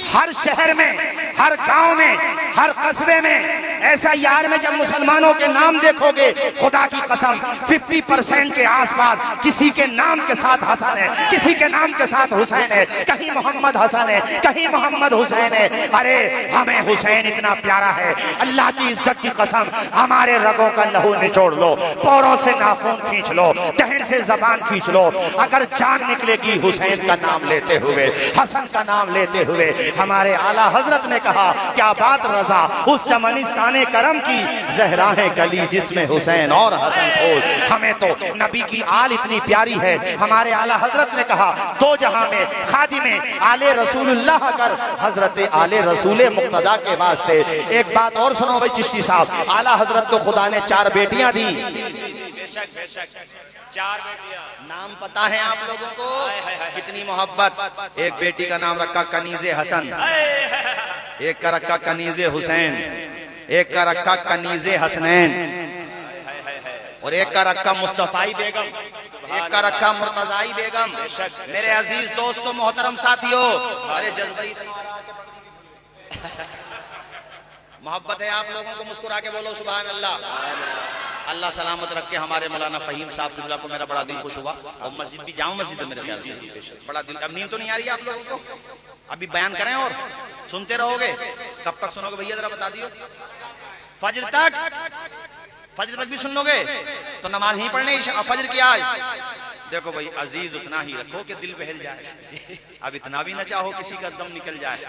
हर शहर में, हर गांव में, हर कस्बे में ऐसा यार में जब मुसलमानों के नाम देखोगे, खुदा की कसम 50% के आसपास किसी के नाम के साथ हसन है, किसी के नाम के साथ हुसैन है, कहीं मोहम्मद हसन है, कहीं मोहम्मद हुसैन है। अरे हमें हुसैन इतना प्यारा है, अल्लाह की इज्जत की कसम हमारे रगों का लहू निचोड़ लो, पैरों से नाखून खींच लो, टहन से जबान खींच लो, अगर जान निकलेगी हुसैन का नाम लेते हुए, हसन का नाम लेते हुए। हमारे आला हजरत ने कहा क्या बात रजा उस चमनिस्ताने करम की, जहरा है गली जिसमें हुसैन और हसन फूल। हमें तो नबी की आल इतनी प्यारी है। हमारे आला हजरत ने कहा दो जहां में खादिमे आले रसूलुल्लाह कर, हजरत आले रसूल मुक्तदा के वास्ते। एक बात और सुनो भाई चिश्ती साहब, आला हजरत को खुदा ने 4 बेटियां दी। बेशक 4 बेटियां, नाम पता है आप लोगों को, कितनी मोहब्बत। एक बेटी का नाम रखा कनीजे हसन, एक का रखा कनीजे हुसैन, एक का रखा कनीजे हसनैन, और एक का रखा मुस्तफाई बेगम, एक का रखा मुर्तजाई बेगम। मेरे अजीज दोस्तों मोहतरम साथियों, अरे जज्बा मोहब्बत है आप लोगों को, मुस्कुरा के बोलो सुभान अल्लाह। अल्लाह सलामत रख के हमारे मौलाना फहीम साहब सिबला को मेरा बड़ा दिल खुश हुआ, और मस्जिद भी जाऊं, मस्जिद में मेरे ख्याल से बड़ा दिल। अब नींद तो नहीं आ रही है आप लोगों को, अभी बयान करें और सुनते रहोगे। कब तक सुनोगे भैया जरा बता दियो। फजर तक भी सुन लोगे तो नमाज ही पढ़ने फजर की आज। देखो भाई अजीज उतना ही रखो कि दिल बहल जाए, अब इतना भी न चाहो किसी का दम निकल जाए।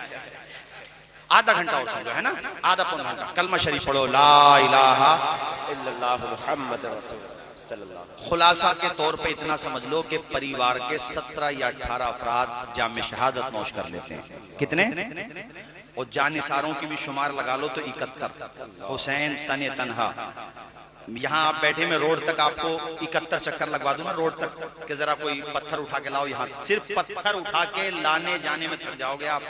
आधा घंटा और समझो, है ना, आधा पौना घंटा कलमा शरीफ पढ़ो, ला इलाहा इल्लल्लाह मुहम्मद रसूलुल्लाह सल्लल्लाहु। खुलासा के तौर पे इतना समझ लो कि परिवार के 17 या 18 अफराद जामे शहादत नोश कर लेते हैं। कितने? और जानिसारों की भी शुमार लगा लो तो 71। हुसैन तने तनहा, यहाँ आप बैठे में रोड तक आपको 71 चक्कर लगवा दूं ना रोड तक, कि जरा कोई पत्थर उठा के लाओ। यहाँ सिर्फ पत्थर उठा के लाने जाने में थक जाओगे आप।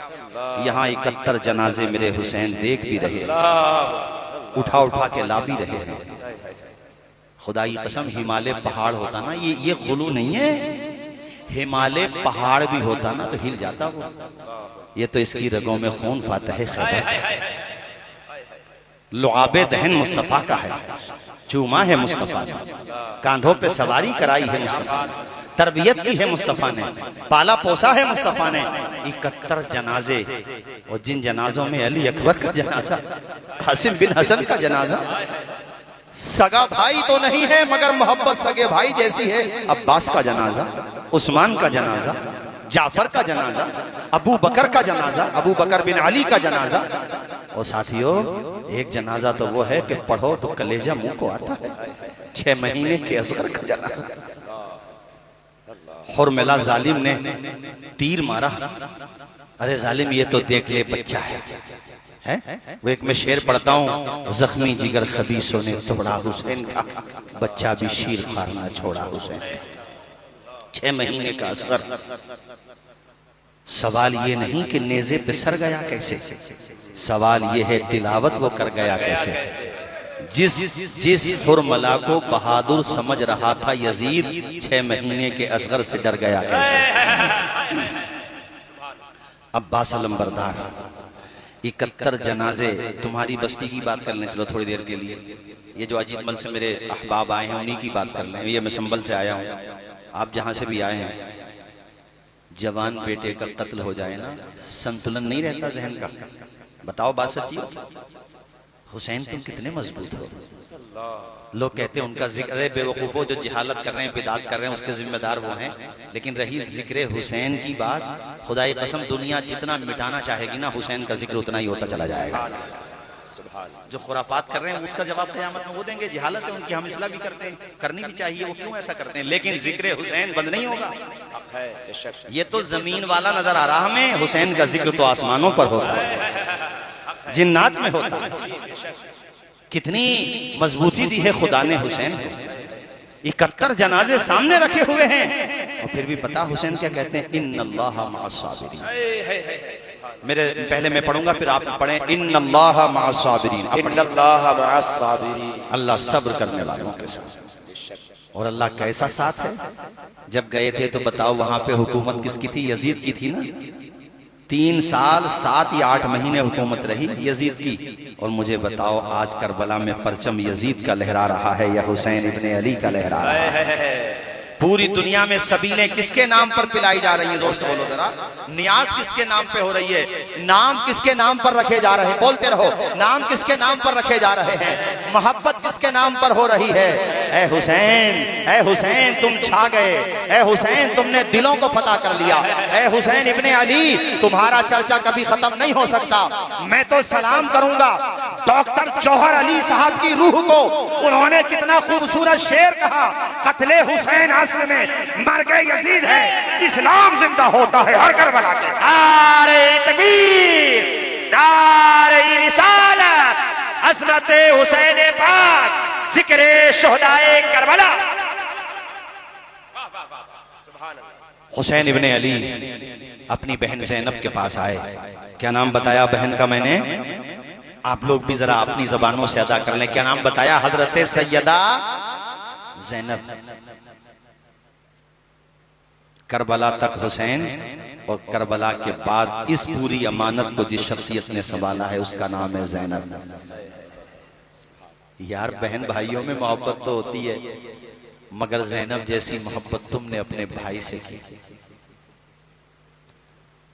यहाँ 71 जनाजे मेरे हुसैन देख भी रहे, उठा के ला भी रहे हैं। खुदा की कसम हिमालय पहाड़ होता ना, ये गुलू नहीं है, हिमालय पहाड़ भी होता ना तो हिल जाता वो। ये तो इसकी रगों में खून फाता है खैबर, लुआबे दहन मुस्तफा का है, चूमा है मुस्तफा ने, कांधों पे सवारी कराई है मुस्तफा, तरबियत की है मुस्तफा ने, पाला पोसा है मुस्तफा ने। 71 जनाजे, और जिन जनाजों में अली अकबर का जनाजा, कासिम बिन हसन का जनाजा, सगा भाई तो नहीं है मगर मोहब्बत सगे भाई जैसी है, अब्बास का जनाजा, उस्मान का जनाजा, जाफर का जनाजा, अबू बकर का जनाजा, अबू बकर बिन अली का जनाजा। और साथियों एक जनाजा तो वो है कि पढ़ो तो कलेजा मुंह को आता है, 6 महीने के असगर का जनाजा। हुरमिला जालिम ने तीर मारा, अरे जालिम ये तो देख ले बच्चा है। वो एक मैं शेर पढ़ता हूँ, जख्मी जिगर खबीसों ने तोड़ा हुसैन का, बच्चा भी शीर खार ना छोड़ा हुसैन का। 6 महीने का असगर। सवाल ये नहीं कि नेज़े पे सर गया कैसे, सवाल ये है तिलावत वो कर गया कैसे। जिस हुरमला को बहादुर समझ रहा था यजीद, 6 महीने के असगर से डर गया कैसे। अब्बास अलंबरदार, 71 जनाजे। तुम्हारी बस्ती की बात कर लें चलो थोड़ी देर के लिए। ये जो अजीत मल से मेरे अहबाब आए हैं उन्हीं की बात कर लें। ये मैं संभल से आया हूँ, आप जहाँ से भी आए हैं। जवान बेटे का कत्ल हो जाए ना, संतुलन नहीं रहता जहन का। बताओ बात सच्ची हो। हुसैन तुम कितने मजबूत हो। लोग कहते हैं उनका जिक्र, अरे बेवकूफो जो जिहालत कर रहे हैं, बिदात कर रहे हैं, उसके जिम्मेदार वो हैं। लेकिन रही जिक्र हुसैन की बात, खुदाई कसम दुनिया जितना मिटाना चाहेगी ना, हुसैन का जिक्र उतना ही होता चला जाएगा। जो खुराफात कर रहे हैं उसका जवाब क़यामत में वो देंगे। जिहालत है उनकी, हम इसलाह भी करते हैं, करनी भी चाहिए, वो क्यों ऐसा करते हैं। लेकिन जिक्र हुसैन बंद नहीं होगा। ये तो जमीन वाला नजर आ रहा हमें, हुसैन का जिक्र तो आसमानों पर होता है, जिन्नात में होता है। कितनी मजबूती दी है खुदा ने हुसैन को। 71 जनाजे सामने रखे हुए हैं और फिर भी पता हुसैन क्या कहते हैं, इन्नल्लाह मअस-साबिरीन। मेरे पहले मैं पढ़ूंगा फिर आप पढ़ें, इन्नल्लाह मअस-साबिरीन। इन्नल्लाह मअस-साबिरीन, अल्लाह सब्र करने वालों के साथ। और अल्लाह कैसा साथ है। जब गए थे तो बताओ वहां पे हुकूमत किसकी थी, यजीद की थी ना। 3 साल 7 या 8 महीने हुकूमत रही यजीद की। और मुझे बताओ आज करबला में परचम यजीद का लहरा रहा है या हुसैन इब्ने अली का लहरा रहा है। पूरी दुनिया में सबीलें किसके नाम पर पिलाई जा रही है, जोर से बोलो जरा। नियाज किसके नाम पे हो रही है, नाम किसके नाम पर रखे जा रहे हैं, बोलते रहो। नाम किसके नाम पर रखे जा रहे हैं, मोहब्बत किसके नाम पर हो रही है। ए हुसैन तुम छा गए। ए हुसैन तुमने दिलों को फतह कर लिया। ए हुसैन इब्ने अली तुम्हारा चर्चा कभी खत्म नहीं हो सकता। मैं तो सलाम करूंगा डॉक्टर जौहर अली साहब की रूह को। उन्होंने कितना खूबसूरत शेर कहा, कत्ले हुसैन असल में मरगे यजीद है, इस्लाम जिंदा होता है हर करबला के। नारे तकबीर, नारे रिसालत, अज़मत हुसैन पाक, जिक्र शुहदाए करबला। हुसैन इब्ने अली अपनी बहन ज़ैनब के पास आए। क्या नाम बताया बहन का मैंने, आप लोग भी जरा अपनी जबानों से अदा कर लें। क्या नाम बताया, हजरत सैयदा ज़ैनब। करबला तक हुसैन और करबला के बाद इस पूरी अमानत को जिस शख्सियत ने संभाला है उसका नाम है ज़ैनब। यार बहन भाइयों में मोहब्बत तो होती है, मगर ज़ैनब जैसी मोहब्बत तुमने अपने भाई से की।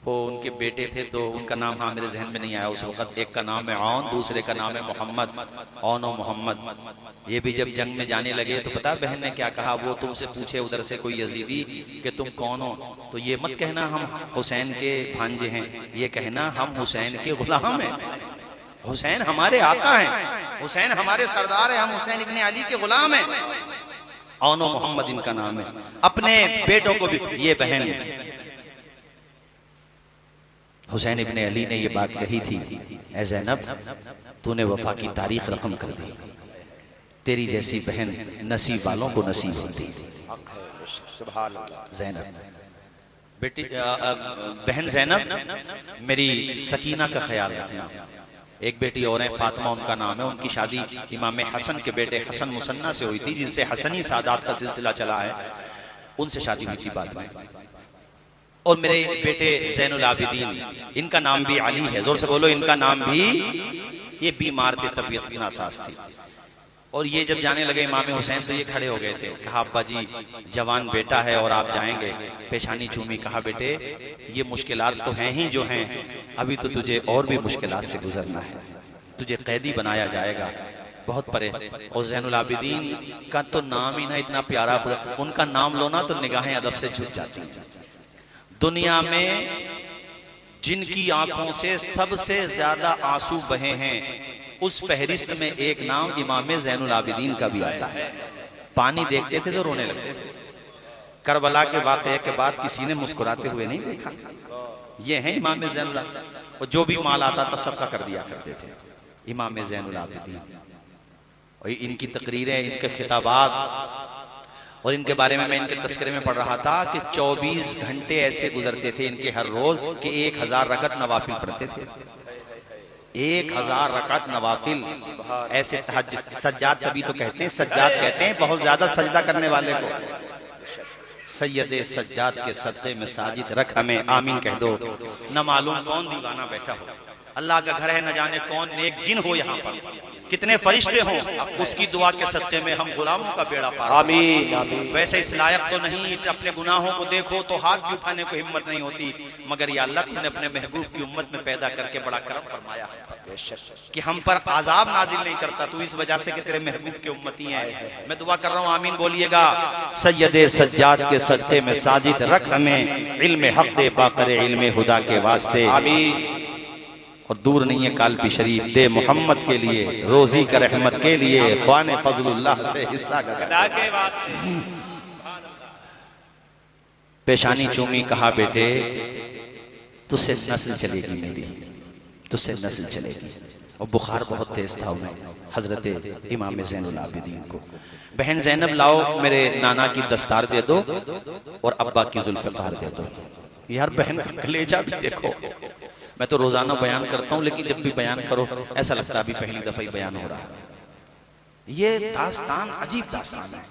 वो उनके बेटे थे तो उनका नाम हाँ मेरे जहन में नहीं आया उस वक्त। एक का नाम है औन, दूसरे का नाम है मोहम्मद। औन और मोहम्मद ये भी जब जंग में जाने लगे तो पता बहन ने क्या कहा, वो तुमसे पूछे उधर से कोई यजीदी कि तुम कौन हो, तो ये मत कहना हम हुसैन के भांजे हैं, ये कहना हम हुसैन के गुलाम हैं। हुसैन हमारे आका हैं, हुसैन हमारे सरदार हैं, हम हुसैन इब्ने अली के गुलाम हैं। औन और मोहम्मद इनका नाम है। अपने बेटों को भी, ये बहन हुसैन इब्ने अली ने ये बात कही थी, ऐ ज़ैनब तूने वफा की तारीख रकम कर दी, तेरी जैसी बहन नसीब वालों को नसीब होती। ज़ैनब बेटी, बहन ज़ैनब मेरी सकीना का ख्याल रखना। एक बेटी और है फातिमा उनका नाम है, उनकी शादी इमाम हसन के बेटे हसन मुसन्ना से हुई थी, जिनसे हसनी सादात का सिलसिला चला है, उनसे शादी हुई थी बाद में। और मेरे बेटे ज़ैनुल आबिदीन, इनका नाम भी अली है, जोर से बोलो इनका नाम भी। ये बीमार थे, तबीयत नासाज थी। और ये जब जाने लगे इमाम हुसैन तो ये खड़े हो गए थे। कहा अब्बा जी जवान बेटा है और आप जाएंगे, पेशानी चूमी। कहा बेटे ये मुश्किलात तो हैं ही जो हैं, अभी तो तुझे और भी मुश्किलात से गुजरना है, तुझे कैदी बनाया जाएगा बहुत परे। और ज़ैनुल आबिदीन का तो नाम ही ना इतना प्यारा, उनका नाम लो ना तो निगाहें अदब से झुक जाती हैं। दुनिया में जिनकी आंखों से सबसे ज्यादा आंसू बहे हैं उस फहरिस्त में एक नाम इमाम ज़ैनुल आबिदीन का भी आता है। पानी देखते थे तो रोने लगते थे। करबला के वाक़ये के बाद किसी ने मुस्कुराते हुए नहीं देखा। ये हैं इमाम ज़ैनुल आबिदीन, और जो भी माल आता था सबका कर दिया करते थे इमाम ज़ैनुल आबिदीन। और इनकी तकरीरें, इनके खिताबात, और इनके बारे में मैं इनके तस्करे में पढ़ रहा था कि 24 घंटे ऐसे गुजरते थे इनके हर रोज कि 1000 रकत नवाफिल पढ़ते थे। 1000 रकत नवाफिल, ऐसे सज्जाद, तभी तो कहते हैं सज्जाद कहते हैं बहुत ज्यादा सजदा करने वाले को। सैयदे सज्जाद के सदक़े में साजिद रख हमें, आमीन कह दो। न मालूम कौन दीवाना बैठा हो, अल्लाह का घर है, न जाने कौन नेक जिन हो यहाँ पर, कितने फरिश्ते हों, अब उसकी दुआ के सदक़े में हम गुलामों का बेड़ा पार। आमीन आमीन। वैसे इस लायक तो नहीं, अपने गुनाहों को देखो तो हाथ भी उठाने को हिम्मत नहीं होती, मगर या अल्लाह तुमने अपने महबूब की उम्मत में पैदा करके बड़ा करम फरमाया कि हम पर आजाब नाजिल नहीं करता, तू इस वजह से कि तेरे महबूब के उम्मती हैं। मैं दुआ कर रहा हूँ, आमीन बोलिएगा। सैयदे सज्जाद के सदक़े में साजिद रख हमें, इल्म हक दे बाकर इल्म खुदा के वास्ते, आमीन। और दूर नहीं है कालपी शरीफ दे मोहम्मद के लिए, रोजी का रहमत के लिए, ख्वाने फजलुल्लाह से हिस्सा का खुदा के वास्ते। पेशानी चूमी, कहा बेटे तुझसे नस्ल चलेगी मेरी, तुझसे नस्ल चलेगी। और बुखार बहुत तेज था उन्हें, हजरत इमाम ज़ैनुल आबिदीन को। बहन ज़ैनब लाओ मेरे नाना की दस्तार दे दो और अब्बा की जुल्फ़िकार दे दो। यार बहन का कलेजा भी देखो। मैं तो रोजाना बयान करता हूँ, लेकिन जब भी बयान करो ऐसा लगता है अभी पहली दफा ही बयान हो रहा है। ये दास्तान अजीब दास्तान है,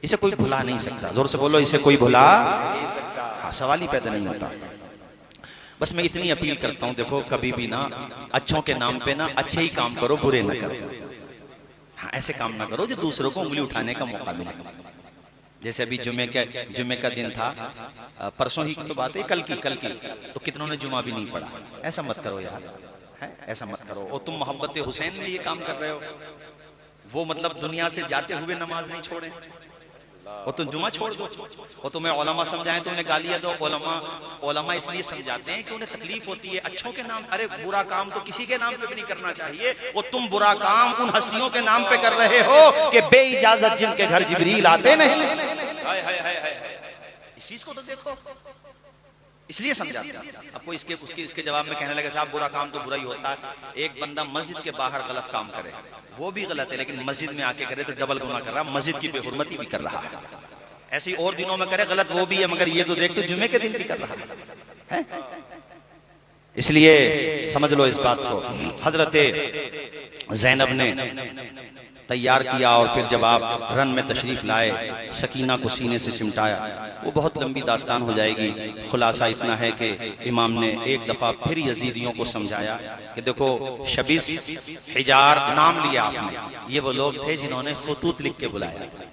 इसे कोई भुला नहीं सकता। जोर से बोलो, इसे कोई भुला नहीं सकता। हाँ, सवाल ही पैदा नहीं होता। बस मैं इतनी अपील करता हूँ, देखो कभी भी ना अच्छों के नाम पे ना अच्छे ही काम करो, बुरे ना करो। हाँ, ऐसे काम ना करो जो दूसरों को उंगली उठाने का मौका मिले। जैसे अभी जुमे का दिन था, परसों ही तो बात है, कल की तो कितनों ने जुमा भी नहीं पढ़ा। ऐसा मत करो यार, है ऐसा मत करो। और तुम मोहब्बत हुसैन में ये काम कर रहे हो, वो मतलब दुनिया से जाते हुए नमाज नहीं छोड़े, और तुम जुमा छोड़ दो। और तुम्हें उलमा समझाएं तो उन्हें गालियां दो। उलमा इसलिए समझाते हैं कि उन्हें तकलीफ होती है अच्छों के नाम। अरे बुरा काम तो किसी के नाम पे भी नहीं करना चाहिए, और तुम बुरा काम उन हस्तियों के नाम पे कर रहे हो कि बेइजाजत जिनके घर जिब्रील आते नहीं। इस चीज को तो देखो, इसलिए समझाते हैं। अब कोई इसके जवाब में कहने लगे साहब बुरा काम तो बुरा ही होता है। एक बंदा मस्जिद के बाहर गलत काम करे वो भी गलत है, लेकिन मस्जिद में आके करे तो डबल गुनाह कर रहा, मस्जिद की बेहुरमती भी कर रहा है। ऐसी और दिनों में करे गलत वो भी है, मगर ये तो देख तो जुमे के दिन भी कर रहा है। इसलिए समझ लो इस बात को। हजरत ज़ैनब ने तैयार किया और फिर जब आप रन में तशरीफ लाए, सकीना को सीने से चिमटाया। वो बहुत लंबी दास्तान हो जाएगी, खुलासा इतना है कि इमाम ने एक दफा फिर यजीदियों को समझाया कि देखो शबीस हिजार नाम लिया आपने, ये वो लोग थे जिन्होंने खुतूत लिख के बुलाया था,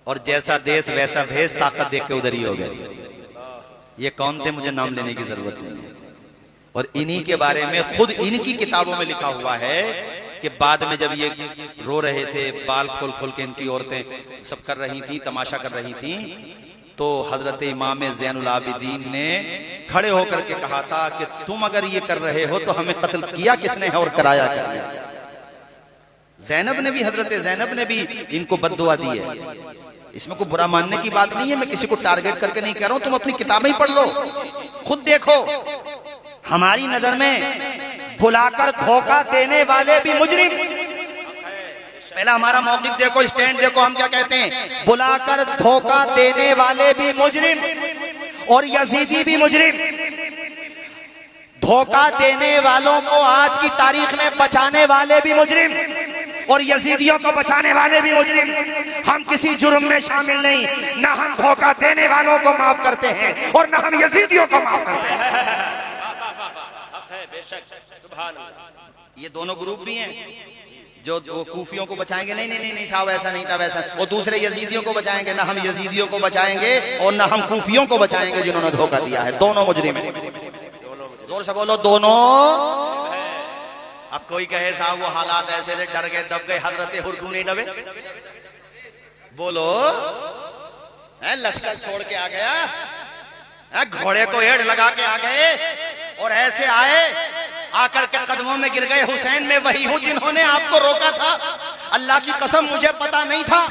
और जैसा देश वैसा भेष, ताकत देख के उधर ही हो गए। ये कौन थे मुझे नाम लेने की जरूरत नहीं है। और इन्हीं के बारे में खुद इनकी किताबों में लिखा हुआ है कि बाद में जब ये रो रहे थे, बाल खोल खोल के इनकी औरतें सब कर रही थी, तमाशा कर रही थी, तो हजरत इमाम ज़ैनुल आबिदीन ने खड़े होकर के कहा था कि तुम अगर ये कर रहे हो तो हमें कत्ल किया किसने है और कराया किसने। ज़ैनब ने भी, हजरत ज़ैनब ने भी इनको बद्दुआ दी है। इसमें कोई बुरा मानने की बात नहीं है, मैं किसी को टारगेट करके नहीं कह रहा हूं। तुम अपनी किताबें ही पढ़ लो, खुद देखो। हमारी नजर में बुलाकर धोखा देने वाले भी मुजरिम। पहला हमारा मौक़िफ़ देखो, स्टैंड देखो, हम क्या कहते हैं, बुलाकर धोखा देने वाले भी मुजरिम और यजीदी भी मुजरिम। धोखा देने वालों को आज की तारीख में बचाने वाले भी मुजरिम और यजीदियों को बचाने वाले भी मुजरिम। हम किसी जुर्म में शामिल नहीं, ना हम धोखा देने वालों को माफ करते हैं और ना हम यजीदियों को माफ करते हैं। ये दोनों ग्रुप भी हैं जो कूफियों को बचाएंगे, नहीं नहीं नहीं साहब ऐसा नहीं था वैसा, और दूसरे यजीदियों को बचाएंगे, ना हम यजीदियों को बचाएंगे और ना हम कूफियों को बचाएंगे जिन्होंने धोखा दिया है। दोनों मुजरिम हैं। जोर से बोलो, दोनों। अब कोई कहे साहब वो हालात ऐसे थे, डर गए, दब गए, हजरत हुर क्यों नहीं दबे? बोलो, लश्कर छोड़ के आ गया, घोड़े को एड़ लगा के आ गए और ऐसे आए, आकर के कदमों में गिर गए। हुसैन में वही हूं जिन्होंने आपको रोका था। अल्लाह की कसम मुझे पता नहीं था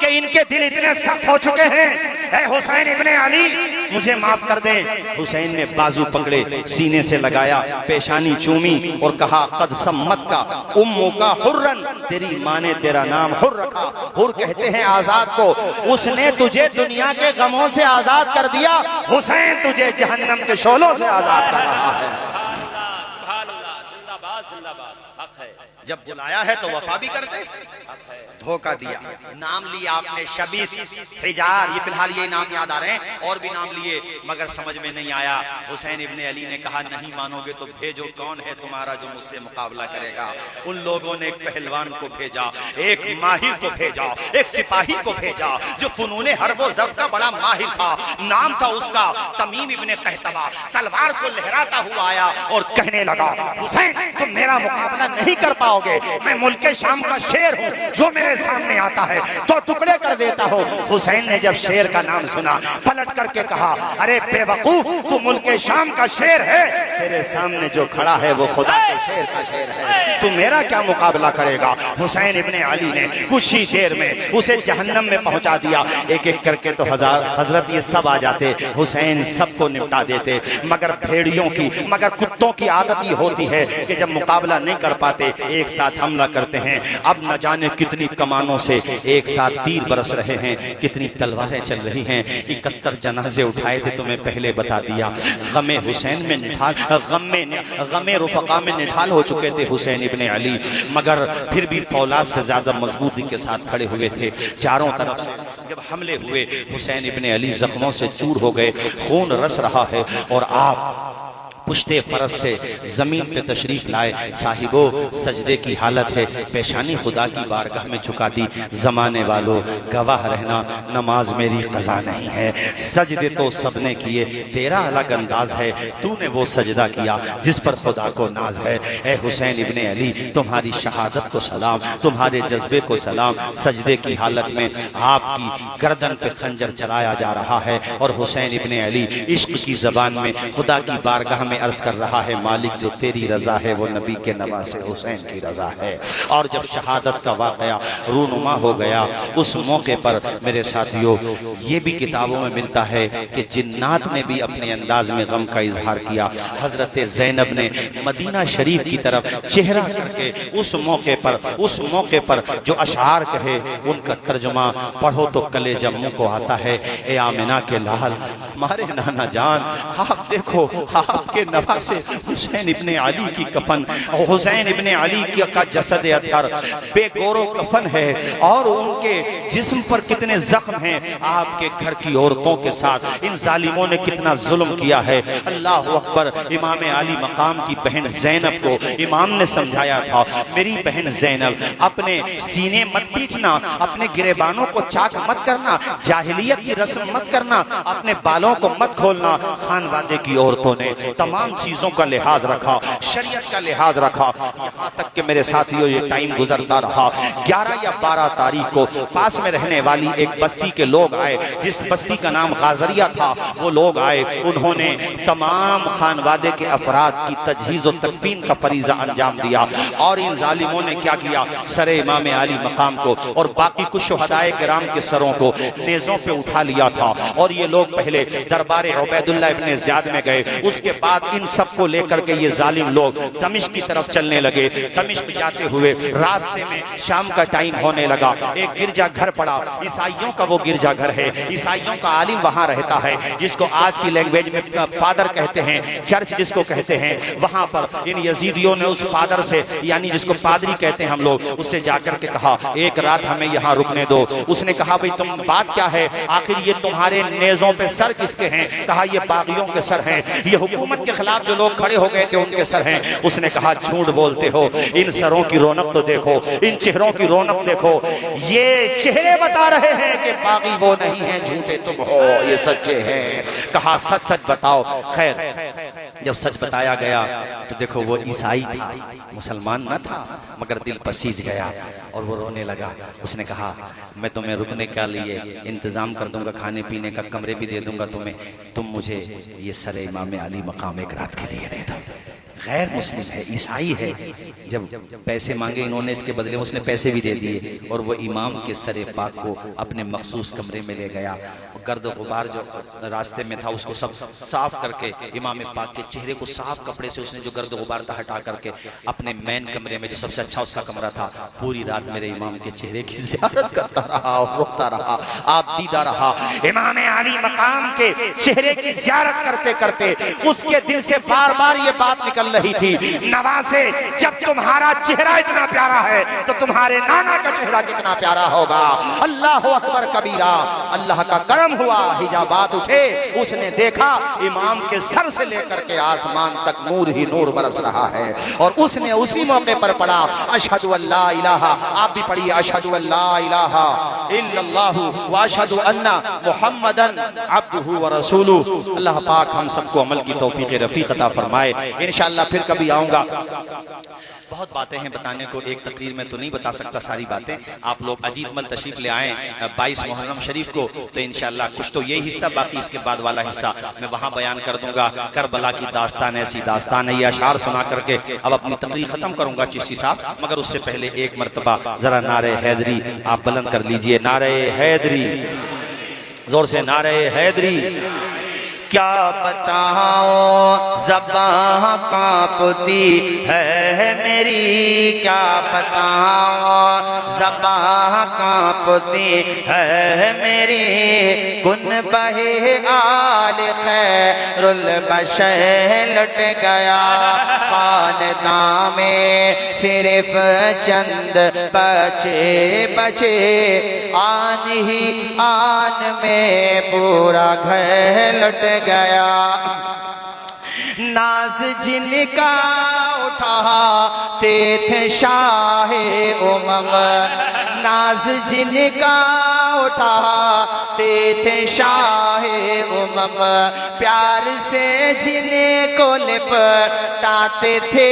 कि इनके दिल इतने सख्त हो चुके हैं। ऐ हुसैन इब्ने अली, मुझे माफ कर दे। हुसैन ने बाजू पकड़े, सीने से लगाया, पेशानी चूमी और कहा, कद सम्मत का उम्मो का हुर्रन, तेरी माँ ने तेरा नाम हुर रखा। हुर कहते हैं आजाद को। उसने तुझे दुनिया के गमों से आजाद कर दिया, हुसैन तुझे जहन्नम के शोलों से आजाद कर रहा है। जब बुलाया है तो वफा भी कर दे। धोखा दिया, नाम लिया आपने शबीस हिजार, ये फिलहाल ये नाम याद आ रहे हैं, और भी नाम लिए मगर समझ में नहीं आया। हुसैन इब्ने अली ने कहा नहीं मानोगे तो भेजो, कौन है तुम्हारा जो मुझसे मुकाबला करेगा। उन लोगों ने एक पहलवान को भेजा, एक माहिर को भेजा, एक सिपाही को भेजा जो फुनूने हर्बो ज़ब्त का बड़ा माहिर था। नाम था उसका तमीम इब्ने कहतबा। तलवार को लहराता हुआ आया और कहने लगा हुसैन तुम मेरा मुकाबला नहीं कर पाओगे, मैं मुल्के शाम का शेर हूँ, जो मेरे सामने आता है तो टुकड़े कर देता हूँ। हुसैन ने जब शेर का नाम सुना पलट करके कहा अरे बेवकूफ, तू मुल्के शाम का शेर है, तेरे सामने जो खड़ा है वो खुदा के शेर का शेर है, तू मेरा क्या मुकाबला करेगा। हुसैन इब्ने अली ने कुछ ही देर में उसे जहन्नम में पहुंचा दिया। एक एक करके तो हजरत ये सब आ जाते, हुसैन सबको निपटा देते, मगर भेड़ियों की, मगर कुत्तों की आदत ये होती है कि जब मुकाबला नहीं कर पाते एक साथ हमला करते हैं। अब न जाने कितनी कमानों से एक साथ तीर बरस रहे हैं, कितनी तलवारें चल रही हैं। 71 जनाजे उठाए थे, तुम्हें पहले बता दिया। गमे हुसैन में निढाल, गमे रुफका में निढाल हो चुके थे हुसैन इब्ने अली, मगर फिर भी फौलाद से ज्यादा मजबूती के साथ खड़े हुए थे। चारों तरफ से जब हमले हुए हुसैन इब्ने अली जख्मों से चूर हो गए, खून रस रहा है और आप पुश्ते फरस से जमीन पे तशरीफ लाए। साहिबो सजदे की हालत है, पेशानी खुदा की बारगाह में झुका दी। जमाने वालों गवाह रहना, नमाज मेरी कज़ा नहीं है। सजदे तो सबने किए, तेरा अलग अंदाज है, तूने वो सजदा किया जिस पर खुदा को नाज है। ए हुसैन इब्ने अली तुम्हारी शहादत को सलाम, तुम्हारे जज्बे को सलाम। सजदे की हालत में आपकी गर्दन पे खंजर चलाया जा रहा है और हुसैन इब्ने अली इश्क की जबान में खुदा की बारगाह में अर्ज कर रहा है मालिक जो तेरी रजा है वो नबी के नवासे हुसैन की रजा है। और जब शहादत का वाकया रूनुमा हो गया उस मौके पर मेरे साथियों ये भी किताबों में मिलता है कि जिन्नात ने भी अपने अंदाज में गम का इजहार किया। हजरत ज़ैनब ने मदीना शरीफ की तरफ चेहरा करके उस मौके पर जो अशआर कहे उनका तर्जुमा पढ़ो तो कलेजा मुंह को आता है। ए आमिना के लाल हमारे नाना जान, आप देखो आपके नवासे हुसैन इब्ने अली की कफन, हुसैन इब्ने अली का जसद अतहर बेगोरो कफन है और उनके जिस्म पर कितने जख्म हैं। आपके घर की औरतों के साथ इन जालिमों ने कितना जुल्म किया है। अल्लाह अकबर। इमाम अली मकाम की बहन ज़ैनब को इमाम ने समझाया था, मेरी बहन ज़ैनब अपने सीने मत पीटना, अपने गिरेबानों को चाक मत करना, जाहिलियत की रस्म मत करना, अपने बालों को मत खोलना। खानवादे की औरतों ने तमाम चीजों का लिहाज रखा, शरीयत का लिहाज रखा। यहाँ तक कि मेरे साथियों ये टाइम गुजरता रहा। 11 या 12 तारीख को पास में रहने वाली एक बस्ती के लोग आए, जिस बस्ती का नाम गाजरिया था। वो लोग आए, उन्होंने तमाम खानवादे के अफराद की तजहीज़ और तकफीन का फरीजा अंजाम दिया। और इन जालिमों ने क्या किया, सरे इमाम अली मकाम को और बाकी कुछ शुहदाए किराम के सरों को नेज़ों पे उठा लिया था। और ये लोग पहले दरबार उबैदुल्लाह इब्ने ज़ियाद में गए, उसके बाद इन सबको लेकर के ये जालिम लोग दमिश्क की तरफ चलने लगे। दमिश्क जाते हुए रास्ते में शाम का टाइम होने लगा, एक गिरजा घर पड़ा। ईसाइयों का वो गिरजा घर है, ईसाइयों का आलिम वहां रहता है, जिसको आज की लैंग्वेज में फादर कहते हैं, चर्च जिसको कहते हैं। वहां पर इन यजीदियों ने उस फादर से, यानी जिसको पादरी कहते हैं हम लोग, उससे जाकर के कहा एक रात हमें यहाँ रुकने दो। उसने कहा भाई तुम बात क्या है, आखिर ये तुम्हारे नेज़ों पे सर किसके हैं? कहा ये बागियों के सर हैं, ये हुकूमत के खिलाफ जो लोग खड़े हो गए थे उनके सर हैं। उसने कहा झूठ बोलते हो, इन सरों की रौनक तो देखो, इन चेहरों की रौनक देखो, ये चेहरे बता रहे हैं कि बागी वो नहीं है, झूठे तुम हो, ये सच्चे हैं। कहा सच सच बताओ। खैर जब सच बताया गया तो देखो वो ईसाई था, मुसलमान न था, मगर दिल पसीज गया और वो रोने लगा। उसने कहा मैं तुम्हें रुकने के लिए इंतजाम कर दूंगा, खाने पीने का कमरे भी दे दूंगा तुम्हें, तुम मुझे ये सरे इमाम अली मकाम एक रात के लिए दे दो। गैर मुस्लिम है, ईसाई है। जब पैसे मांगे इन्होंने, इसके बदले उसने पैसे भी दे दिए और वो इमाम के सरे पाक को अपने मखसूस कमरे में ले गया। गर्द गुबार जो रास्ते में था उसको सब साफ करके इमाम पाक के चेहरे को साफ कपड़े से उसने जो गर्द गुबार था हटा करके अपने मेन कमरे में जो सबसे अच्छा उसका कमरा था, पूरी रात मेरे इमाम के चेहरे की ज़ियारत करता रहा और रोता रहा, आप दीदा रहा। इमाम आली मकाम के चेहरे की ज़ियारत करते करते उसके दिल से बार बार ये बात निकल रही थी, नवासे जब तुम्हारा चेहरा इतना प्यारा है तो तुम्हारे नाना का चेहरा कितना प्यारा होगा। अल्लाह अकबर कबीरा, अल्लाह का करम हुआ, हिजाबात उठे, उसने देखा इमाम के सर से लेकर के आसमान तक नूर ही नूर बरस रहा है। और उसने उसी मौके पर पढ़ा अशहदु अल्ला इलाहा, आप भी पढ़िए अशहदु अल्ला इलाहा इल्लल्लाहु व अशहदु अन्ना मुहम्मदन अब्दुहु व रसूलुहु। अल्लाह पाक हम सबको अमल की तौफीक रफीक अता फरमाए। इंशाअल्लाह फिर कभी आऊंगा। बहुत बातें हैं बताने को, एक तकरीर में तो नहीं बता सकता सारी बातें। आप लोग अजीत मल तशरीफ ले आए 22 मुहर्रम शरीफ को, तो इंशाअल्लाह कुछ तो ये हिस्सा, बाकी इसके बाद वाला हिस्सा मैं वहाँ बयान कर दूंगा। करबला की दास्तान ऐसी दास्तान है, ये अशार सुना करके अब अपनी तकरीर खत्म करूंगा चिश्ती साहब, मगर उससे पहले एक मरतबा जरा नारे हैदरी आप बुलंद कर लीजिए। नारे हैदरी, जोर से नारे हैदरी। क्या बताओ ज़बां कांपती है मेरी, क्या बताओ ज़बां कांपती है मेरी, गुन बहे आल खैरुल बशर लुट गया, खानदां में सिर्फ चंद बचे बचे, आन ही आन में पूरा घर लुट गया। नाज जिनका उठाते थे शाहे उमम, नाज जिनका उठाते थे शाहे उमम, प्यार से जिनको लिपटाते थे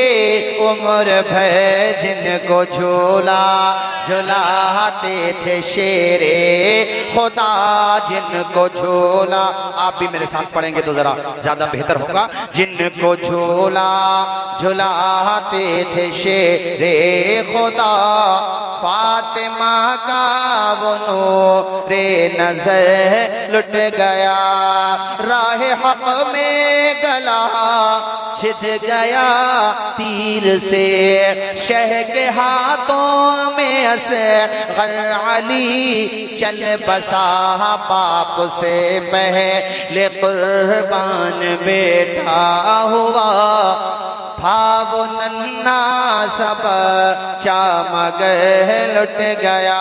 उम्र भर, जिनको झूला झुलाते थे शेरे खुदा, जिनको झूला, आप भी मेरे साथ पढ़ेंगे तो जरा ज्यादा बेहतर होगा। जिनको झूला झुलाते थे शेरे खुदा, फातिमा का वो नूरे नजर लुट गया, राह हक में गला छिद गया तीर से, शह के हाथों में असग़र अली चल बसा, बाप से पहले कुर्बान बेटा हुआ, भाव नन्ना सब चा मगर लुट गया।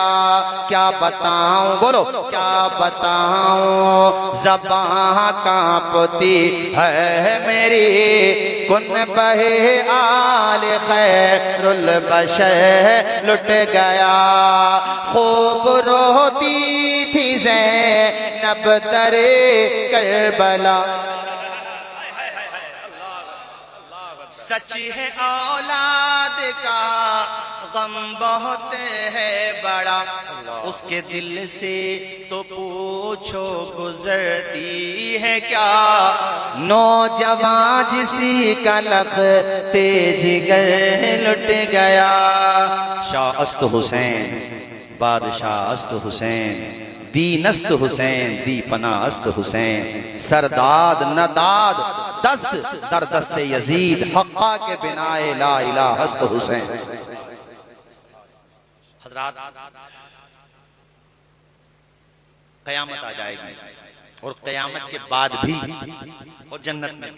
क्या बताऊं, बोलो क्या बताऊं ज़बां कांपती है मेरी, गुन बहे आल खैरुल बशर लुट गया, खूब रोती थी ज़ैनब दरे करबला, सच है औलाद का गम बहुत है बड़ा, उसके दिल से तो पूछो गुजरती है क्या, नौजवान जिसी का लखते जिगर लुट गया। शाह अस्त हुसैन, बादशाह अस्त हुसैन, दीनस्त हुसैन, दी पना अस्त हुसैन, सरदाद नदाद दस्त दर दस्ते यजीद, हक्का के बिनाए ला इलाहा हस्त हुसैन। हजरात, कयामत आ जाएगी और कयामत के बाद भी और जन्नत में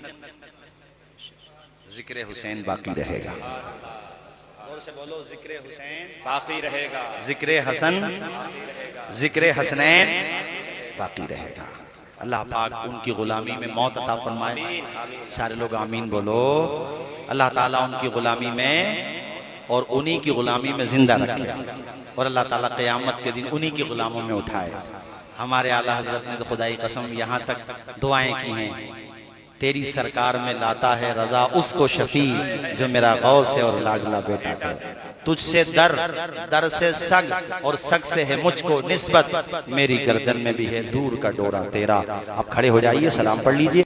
जिक्र हुसैन बाकी रहेगा। से बोलो जिक्र हुसैन बाकी रहेगा, जिक्र हसन, जिक्र हसनैन बाकी रहेगा। अल्लाह पाक उनकी गुलामी में मौत अता फरमाए। सारे लोग आमीन बोलो। अल्लाह ताला उनकी गुलामी में और उन्हीं की गुलामी में जिंदा रखे और अल्लाह ताला क़यामत के दिन उन्हीं की गुलामों में उठाए। हमारे आला हजरत ने तो खुदाई कसम यहाँ तक दुआएं की हैं, तेरी सरकार में लाता है रजा उसको शफी जो मेरा गौस है और लाडला बेटा है। तुझसे दर, दर से सग और सग से है मुझको निस्बत, मेरी गर्दन में भी है दूर का डोरा तेरा। आप खड़े हो जाइए, सलाम पढ़ लीजिए।